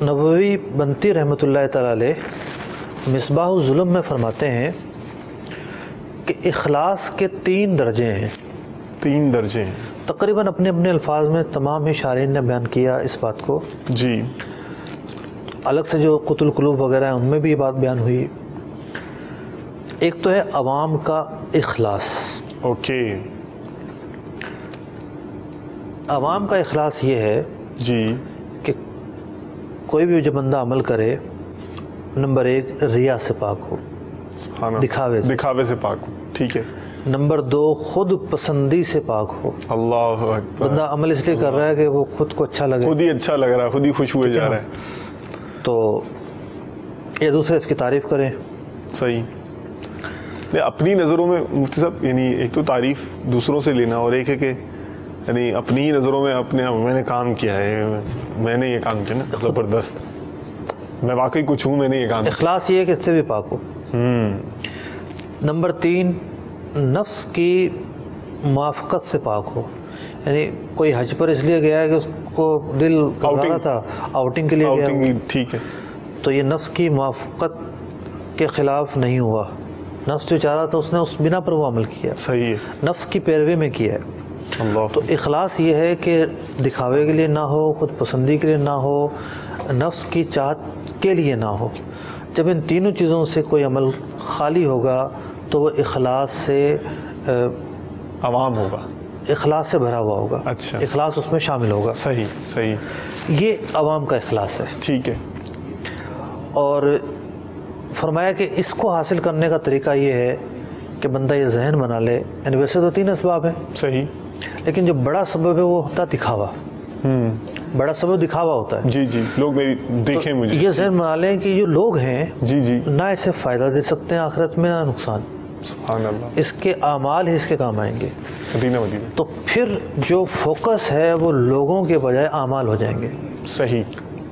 نووی بنتی رحمۃ اللہ تعالی علیہ مصباح الظلم میں فرماتے ہیں کہ اخلاص کے 3 درجے ہیں. 3 درجے ہیں. تقریباً اپنے اپنے الفاظ میں تمام ہی شارحین نے بیان کیا اس بات کو. جی. الگ سے جو قوت القلوب وغیرہ ہیں ان میں بھی یہ بات بیان ہوئی. ایک تو ہے عوام کا اخلاص. اوکے. عوام کا اخلاص یہ ہے جی کہ کوئی بھی جو بندہ عمل کرے نمبر 1 ریا سے پاک ہو، دکھاوے سے پاک ہو. ٹھیک ہے. نمبر 2 خود پسندی سے پاک ہو. اللہ اکبر. بندہ عمل اس لیے کر رہا ہے کہ وہ خود کو اچھا لگے، خود ہی اچھا لگ رہا ہے، خود ہی خوش ہوئے جا رہا ہے. تو یہ دوسرے اس کی تعریف کریں. صحیح. اپنی نظروں میں مفتی صاحب یعنی ایک تو تعریف دوسروں سے لینا اور ایک ہے کہ یعنی اپنی ہی نظروں میں میں نے کام کیا ہے، میں نے یہ کام کیا نا زبردست، میں واقعی کچھ ہوں، میں نے یہ کام کیا. اخلاص یہ ہے کہ اس سے بھی پاک ہو. نمبر 3 نفس کی موافقت سے پاک ہو. یعنی کوئی حج پر اس لیے گیا ہے کہ اس کو دل گھبرا تھا، آؤٹنگ کے لیے گیا. ٹھیک ہے. تو یہ نفس کی موافقت کے خلاف نہیں ہوا. نفس جو چاہ رہا تھا اس نے اس بنا پر وہ عمل کیا. صحیح ہے. نفس کی پیروی میں کیا ہے. اللہ. تو اخلاص یہ ہے کہ دکھاوے کے لیے نہ ہو، خود پسندی کے لیے نہ ہو، نفس کی چاہت کے لیے نہ ہو. جب ان تینوں چیزوں سے کوئی عمل خالی ہوگا تو وہ اخلاص سے عوام ہوگا، اخلاص سے بھرا ہوا ہوگا. اچھا. اخلاص اس میں شامل ہوگا. صحیح صحیح. یہ عوام کا اخلاص ہے. ٹھیک ہے. اور فرمایا کہ اس کو حاصل کرنے کا طریقہ یہ ہے کہ بندہ یہ ذہن بنا لے. یعنی ویسے تو 3 اسباب ہیں. صحیح. لیکن جو بڑا سبب ہے وہ ہوتا دکھاوا. بڑا سبب دکھاوا ہوتا ہے. جی جی. لوگ میری دیکھیں مجھے. یہ ذہن بنا لیں کہ یہ لوگ ہیں جی جی نہ اسے فائدہ دے سکتے ہیں آخرت میں نہ نقصان. سبحان اللہ. اس کے اعمال ہی اس کے کام آئیں گے. مدینہ. تو پھر جو فوکس ہے وہ لوگوں کے بجائے اعمال ہو جائیں گے. صحیح.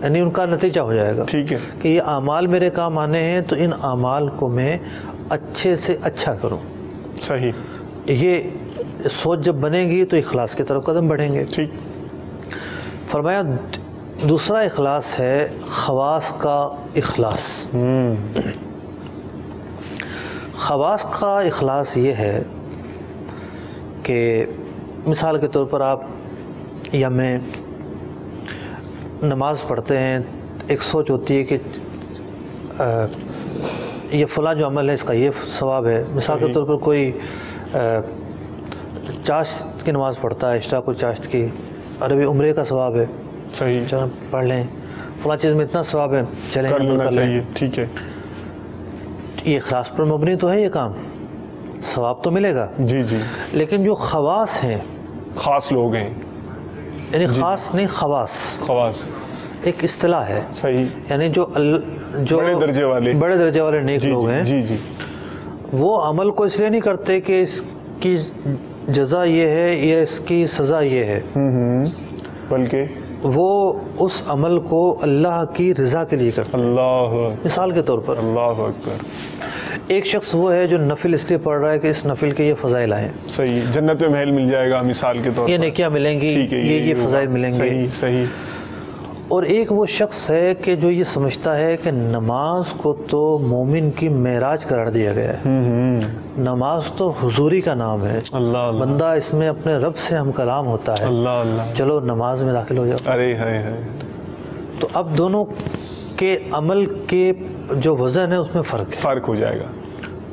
یعنی ان کا نتیجہ ہو جائے گا. ٹھیک ہے. کہ یہ اعمال میرے کام آنے ہیں تو ان اعمال کو میں اچھے سے اچھا کروں. صحیح. یہ سوچ جب بنے گی تو اخلاص کی طرف قدم بڑھیں گے. ٹھیک. فرمایا دوسرا اخلاص ہے خواص کا اخلاص. خواص کا اخلاص یہ ہے کہ مثال کے طور پر آپ یا میں نماز پڑھتے ہیں ایک سوچ ہوتی ہے کہ یہ فلاں جو عمل ہے اس کا یہ ثواب ہے. مثال کے طور پر کوئی چاشت کی نماز پڑھتا ہے، اشراق و چاشت کی، عربی عمرے کا ثواب ہے، صحیح، چلو پڑھ لیں. فلاں چیز میں اتنا ثواب ہے، چلیں کر لینا کر لیں. چاہیے. ٹھیک ہے. یہ خاص پر مبنی تو ہے، یہ کام ثواب تو ملے گا. جی جی. لیکن جو خواص ہیں، خاص لوگ ہیں، یعنی خاص نہیں، خواص ایک اصطلاح ہے. صحیح. یعنی جو بڑے درجے والے نیک لوگ ہیں، جی جی، وہ عمل کو اس لیے نہیں کرتے کہ اس کی جزا یہ ہے یا اس کی سزا یہ ہے، بلکہ وہ اس عمل کو اللہ کی رضا کے لیے کرتے ہیں. اللہ، مثال کے طور پر اللہ اکبر، ایک شخص وہ ہے جو نفل اس لیے پڑھ رہا ہے کہ اس نفل کے یہ فضائل آئیں، صحیح، جنت میں محل مل جائے گا مثال کے طور پر، یہ نیکیاں ملیں گی، ٹھیک ہے، یہ فضائل ملیں گے. صحیح صحیح. اور ایک وہ شخص ہے کہ جو یہ سمجھتا ہے کہ نماز کو تو مومن کی معراج قرار دیا گیا ہے، نماز تو حضوری کا نام ہے، اللہ اللہ، بندہ اس میں اپنے رب سے ہم کلام ہوتا ہے، اللہ اللہ، چلو نماز میں داخل ہو جاؤ. ارے ہائے. تو اب دونوں کے عمل کے جو وزن ہے اس میں فرق ہو جائے گا.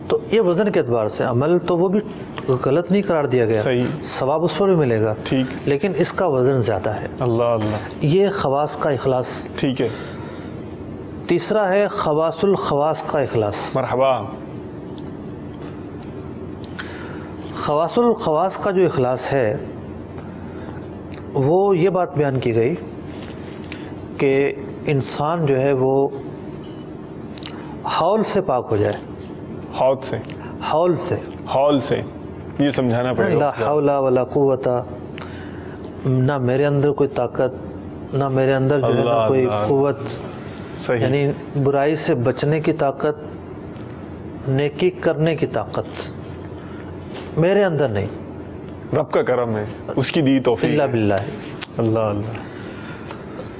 تو یہ وزن کے اعتبار سے عمل تو وہ بھی غلط نہیں قرار دیا گیا، صحیح، ثواب اس پر بھی ملے گا، ٹھیک، لیکن اس کا وزن زیادہ ہے. اللہ اللہ، یہ خواص کا اخلاص. ٹھیک ہے. تیسرا ہے خواص الخواص کا اخلاص. مرحبا. خواص الخواص کا جو اخلاص ہے وہ یہ بات بیان کی گئی کہ انسان جو ہے وہ حول سے پاک ہو جائے. حول سے یہ سمجھانا پڑے لا گا. حول ولا قوت، نہ میرے اندر کوئی طاقت، نہ میرے اندر جو ہے نا کوئی قوت، صحیح، یعنی برائی سے بچنے کی طاقت، نیکی کرنے کی طاقت میرے اندر نہیں، رب کا کرم ہے، اس کی دی توفیق. الا باللہ، اللہ اللہ،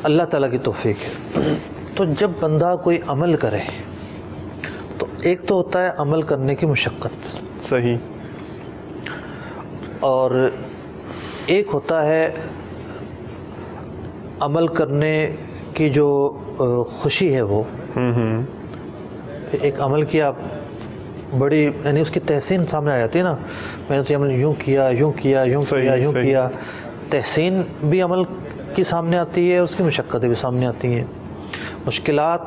اللہ تعالیٰ کی توفیق ہے. تو جب بندہ کوئی عمل کرے تو ایک تو ہوتا ہے عمل کرنے کی مشقت، صحیح، اور ایک ہوتا ہے عمل کرنے کی جو خوشی ہے. وہ ایک عمل کیا بڑی، یعنی اس کی تحسین سامنے آ جاتی ہے نا، میں نے تو عمل یوں کیا. تحسین بھی عمل کی سامنے آتی ہے، اس کی مشقتیں بھی سامنے آتی ہیں، مشکلات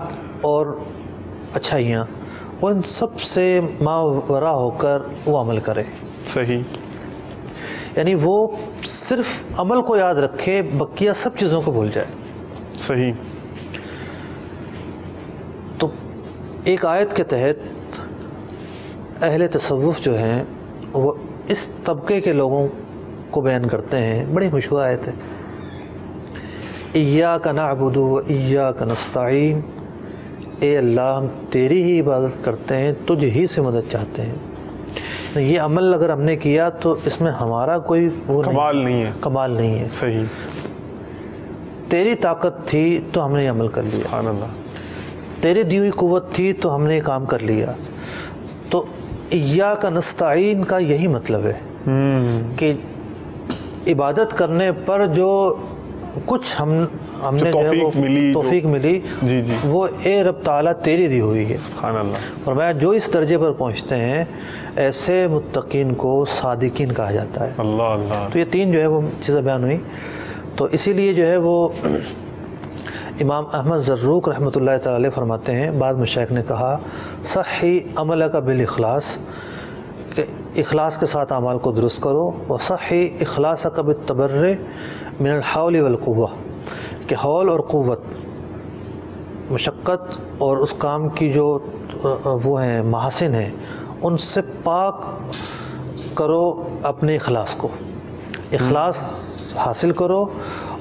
اور اچھائیاں، وہ ان سب سے ماورا ہو کر وہ عمل کرے. صحیح، یعنی وہ صرف عمل کو یاد رکھے، بقیہ سب چیزوں کو بھول جائے. صحیح. تو ایک آیت کے تحت اہل تصوف جو ہیں وہ اس طبقے کے لوگوں کو بیان کرتے ہیں. بڑی مشہور آیت ہے، ایاک نعبد و ایاک نستعین، اے اللہ ہم تیری ہی عبادت کرتے ہیں، تجھ ہی سے مدد چاہتے ہیں. یہ عمل اگر ہم نے کیا تو اس میں ہمارا کوئی کمال نہیں ہے. صحیح، تیری طاقت تھی تو ہم نے یہ عمل کر لیا، سبحان اللہ، تیری دی ہوئی قوت تھی تو ہم نے یہ کام کر لیا. تو ایاک نستعین کا یہی مطلب ہے کہ عبادت کرنے پر جو کچھ ہم نے توفیق ملی جی جی، وہ اے رب تعالیٰ تیری دی ہوئی ہے. سبحان اللہ. فرمایا جو اس درجے پر پہنچتے ہیں ایسے متقین کو صادقین کہا جاتا ہے. اللہ اللہ. تو یہ تین جو ہے وہ چیزیں بیان ہوئی. تو اسی لیے جو ہے وہ امام احمد زروق رحمۃ اللہ تعالی علیہ فرماتے ہیں، بعد مشائخ نے کہا صحی عملک بالاخلاص، کہ اخلاص کے ساتھ اعمال کو درست کرو، وصحی اخلاصک بالتبرع من الحول والقوہ، کہ حول اور قوت، مشقت اور اس کام کی جو وہ ہیں محاسن ہیں، ان سے پاک کرو اپنے اخلاص کو، اخلاص حاصل کرو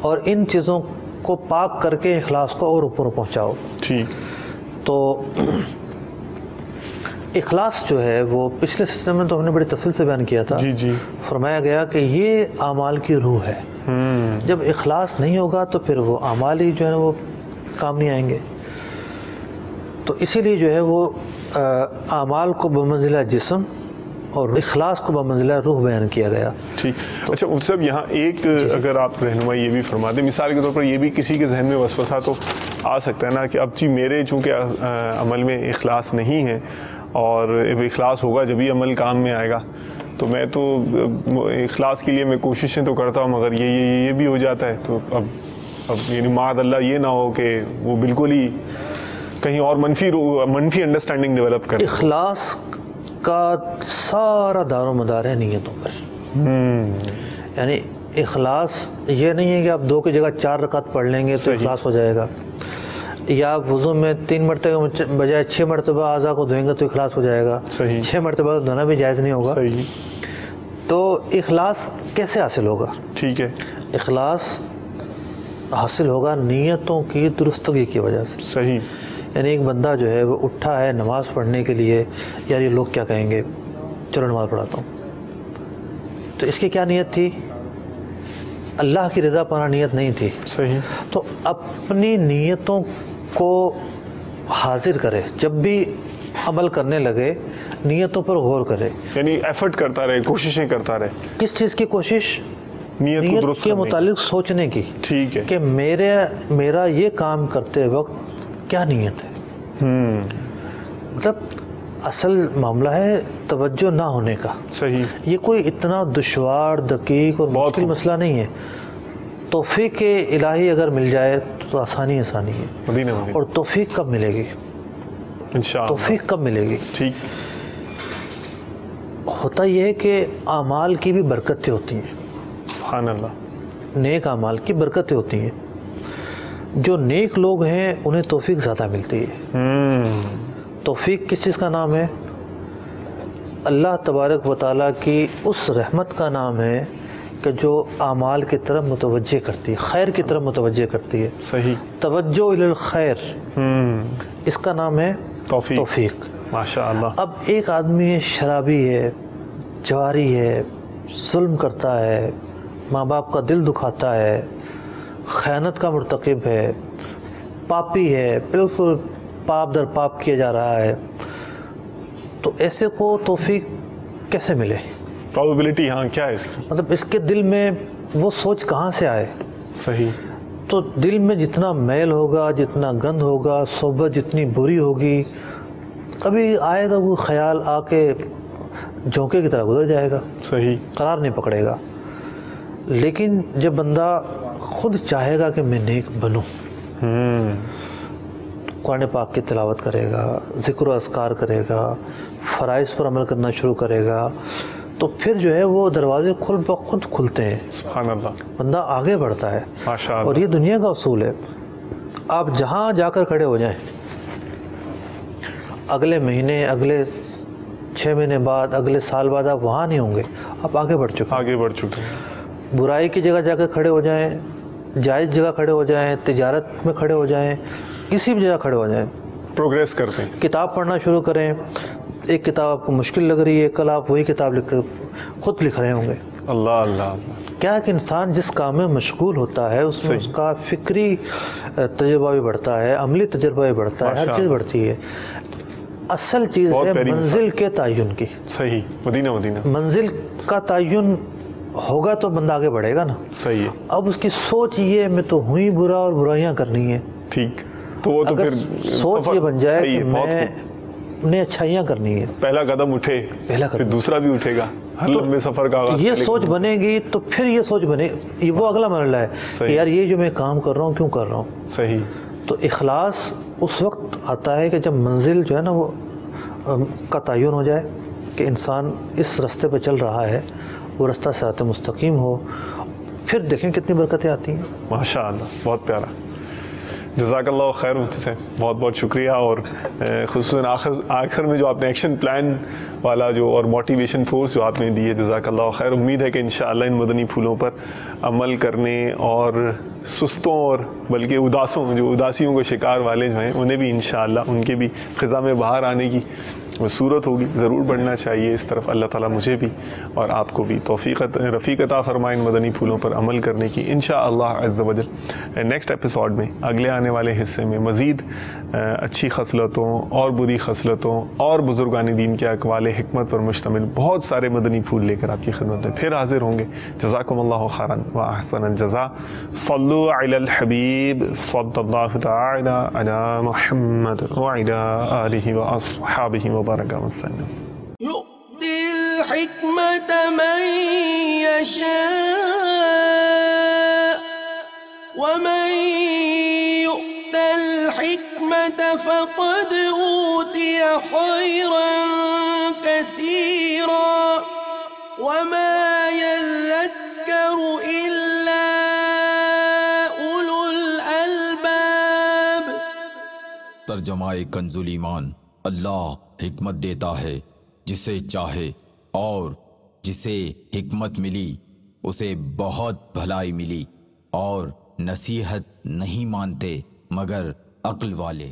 اور ان چیزوں کو پاک کر کے اخلاص کو اور اوپر پہنچاؤ. ٹھیک. تو اخلاص جو ہے وہ پچھلے سلسلے میں تو ہم نے بڑی تفصیل سے بیان کیا تھا. جی جی. فرمایا گیا کہ یہ اعمال کی روح ہے. جب اخلاص نہیں ہوگا تو پھر وہ اعمال ہی جو ہے وہ کام نہیں آئیں گے. تو اسی لیے جو ہے وہ اعمال کو بمنزلہ جسم اور اخلاص کو بمنزلہ روح بیان کیا گیا. ٹھیک. اچھا مفتی صاحب یہاں ایک اگر آپ رہنمائی یہ بھی فرما دیں، مثال کے طور پر یہ بھی کسی کے ذہن میں وسوسہ تو آ سکتا ہے نا کہ اب جی میرے چونکہ عمل میں اخلاص نہیں ہے، اور اخلاص ہوگا جبھی عمل کام میں آئے گا، تو میں تو اخلاص کے لیے میں کوششیں تو کرتا ہوں مگر یہ بھی ہو جاتا ہے، تو اب یعنی معاذ اللہ یہ نہ ہو کہ وہ بالکل ہی کہیں اور منفی انڈرسٹینڈنگ ڈیولپ کرے. اخلاص کا سارا دار و مدار ہے نیتوں پر. یعنی اخلاص یہ نہیں ہے کہ آپ 2 کی جگہ 4 رکعت پڑھ لیں گے تو اخلاص ہو جائے گا، یا آپ وضو میں 3 مرتبہ بجائے 6 مرتبہ اعضاء کو دھوئیں گے تو اخلاص ہو جائے گا. 6 مرتبہ دھونا بھی جائز نہیں ہوگا. تو اخلاص کیسے حاصل ہوگا؟ ٹھیک ہے. اخلاص حاصل ہوگا نیتوں کی درستگی کی وجہ سے. صحیح. یعنی ایک بندہ جو ہے وہ اٹھا ہے نماز پڑھنے کے لیے، یار یہ لوگ کیا کہیں گے، چلو نماز پڑھاتا ہوں. تو اس کی کیا نیت تھی؟ اللہ کی رضا پانا نیت نہیں تھی. صحیح. تو اپنی نیتوں کو حاضر کرے، جب بھی عمل کرنے لگے نیتوں پر غور کرے. یعنی ایفرٹ کرتا رہے، کوششیں کرتا رہے. کس چیز کی کوشش؟ نیت کے متعلق سوچنے کی. ٹھیک ہے. کہ میرا یہ کام کرتے وقت کیا نیت ہے. مطلب اصل معاملہ ہے توجہ نہ ہونے کا. صحیح. یہ کوئی اتنا دشوار دقیق اور مشکل مسئلہ نہیں ہے. توفیق الہی اگر مل جائے تو آسانی ہے. اور توفیق کب ملے گی؟ انشاءاللہ. توفیق کب ملے گی؟ ٹھیک. ہوتا یہ ہے کہ اعمال کی بھی برکتیں ہوتی ہیں. سبحان اللہ. نیک اعمال کی برکتیں ہوتی ہیں. جو نیک لوگ ہیں انہیں توفیق زیادہ ملتی ہے. توفیق کس چیز کا نام ہے؟ اللہ تبارک و تعالیٰ کی اس رحمت کا نام ہے کہ جو اعمال کی طرف متوجہ کرتی ہے، خیر کی طرف متوجہ کرتی ہے. صحیح. توجہ الی الخیر، اس کا نام ہے توفیق. ماشاء اللہ. اب ایک آدمی شرابی ہے، جواری ہے، ظلم کرتا ہے، ماں باپ کا دل دکھاتا ہے، خیانت کا مرتکب ہے، پاپی ہے، بالکل پاپ در پاپ کیا جا رہا ہے، تو ایسے کو توفیق کیسے ملے؟ پرابیبلٹی ہاں کیا ہے اس کی؟ مطلب اس کے دل میں وہ سوچ کہاں سے آئے؟ صحیح. تو دل میں جتنا میل ہوگا، جتنا گند ہوگا، صحبت جتنی بری ہوگی، کبھی آئے گا وہ خیال آ کے جھونکے کی طرح گزر جائے گا. صحیح. قرار نہیں پکڑے گا. لیکن جب بندہ خود چاہے گا کہ میں نیک بنوں، قرآن پاک کی تلاوت کرے گا، ذکر و اذکار کرے گا، فرائض پر عمل کرنا شروع کرے گا، تو پھر جو ہے وہ دروازے خود کھلتے ہیں. سبحان اللہ. بندہ آگے بڑھتا ہے. ماشاء اللہ. اور یہ دنیا کا اصول ہے. آپ جہاں جا کر کھڑے ہو جائیں، اگلے مہینے، اگلے 6 مہینے بعد، اگلے سال بعد آپ وہاں نہیں ہوں گے، آپ آگے بڑھ چکے ہیں. برائی کی جگہ جا کر کھڑے ہو جائیں، جائز جگہ کھڑے ہو جائیں، تجارت میں کھڑے ہو جائیں، کسی بھی جگہ کھڑے ہو جائیں، پروگریس کرتے ہیں. کتاب پڑھنا شروع کریں. ایک کتاب آپ کو مشکل لگ رہی ہے، کل آپ وہی کتاب خود لکھ رہے ہوں گے. اللہ اللہ. کیا کہ انسان جس کام میں مشغول ہوتا ہے اس میں اس کا فکری تجربہ بھی بڑھتا ہے، عملی تجربہ بھی بڑھتا ہے، ہر چیز بڑھتی ہے. اصل چیز ہے منزل کے تعین کی. صحیح. مدینہ. منزل کا تعین ہوگا تو بندہ آگے بڑھے گا نا. صحیح ہے. اب اس کی سوچ یہ میں تو ہوئی برا اور برائیاں کرنی ہے. ٹھیک. تو وہ تو پھر سوچ یہ بن جائے کہ میں نے اچھائیاں کرنی ہے، پہلا قدم اٹھے، پھر دوسرا بھی اٹھے گا، ہر لمبے سفر کا آغاز. یہ سوچ بنے گی تو پھر یہ سوچ بنے، وہ اگلا مرحلہ ہے کہ یار یہ جو میں کام کر رہا ہوں کیوں کر رہا ہوں. صحیح. تو اخلاص اس وقت آتا ہے کہ جب منزل جو ہے نا وہ کا تعین ہو جائے کہ انسان اس راستے پہ چل رہا ہے، وہ رستہ صراط مستقیم ہو، پھر دیکھیں کتنی برکتیں آتی ہیں. ماشاء اللہ. بہت پیارا. جزاک اللہ خیر مفتی صاحب، بہت بہت شکریہ. اور خصوصاً آخر میں جو آپ نے ایکشن پلان والا جو اور موٹیویشن فورس جو آپ نے دی ہے، جزاک اللہ خیر. امید ہے کہ انشاءاللہ ان مدنی پھولوں پر عمل کرنے اور سستوں اور بلکہ اداسیوں کے شکار والے جو ہیں انہیں بھی انشاءاللہ ان کے بھی خزاں میں باہر آنے کی صورت ہوگی. ضرور بڑھنا چاہیے اس طرف. اللہ تعالیٰ مجھے بھی اور آپ کو بھی رفیق عطا فرمائے ان مدنی پھولوں پر عمل کرنے کی انشاءاللہ عز و جل. نیکسٹ ایپیسوڈ میں، اگلے آنے والے حصے میں، مزید اچھی خصلتوں اور بری خصلتوں اور بزرگان دین کے اقوال حکمت پر مشتمل بہت سارے مدنی پھول لے کر آپ کی خدمت میں پھر حاضر ہوں گے. جزاکم اللہ خیرا و احسن الجزاء. صلو علی الحبیب صلی اللہ تعالی علی محمد وعلی آلہ واصحابہ وبارک وسلم. يؤتي الحكمة من يشاء ومن يؤت الحكمة فقد أوتي خيرا كثيرا وما يذكر إلا أولو الألباب. ترجمہ کنز ایمان. اللہ حکمت دیتا ہے جسے چاہے، اور جسے حکمت ملی اسے بہت بھلائی ملی، اور نصیحت نہیں مانتے مگر عقل والے.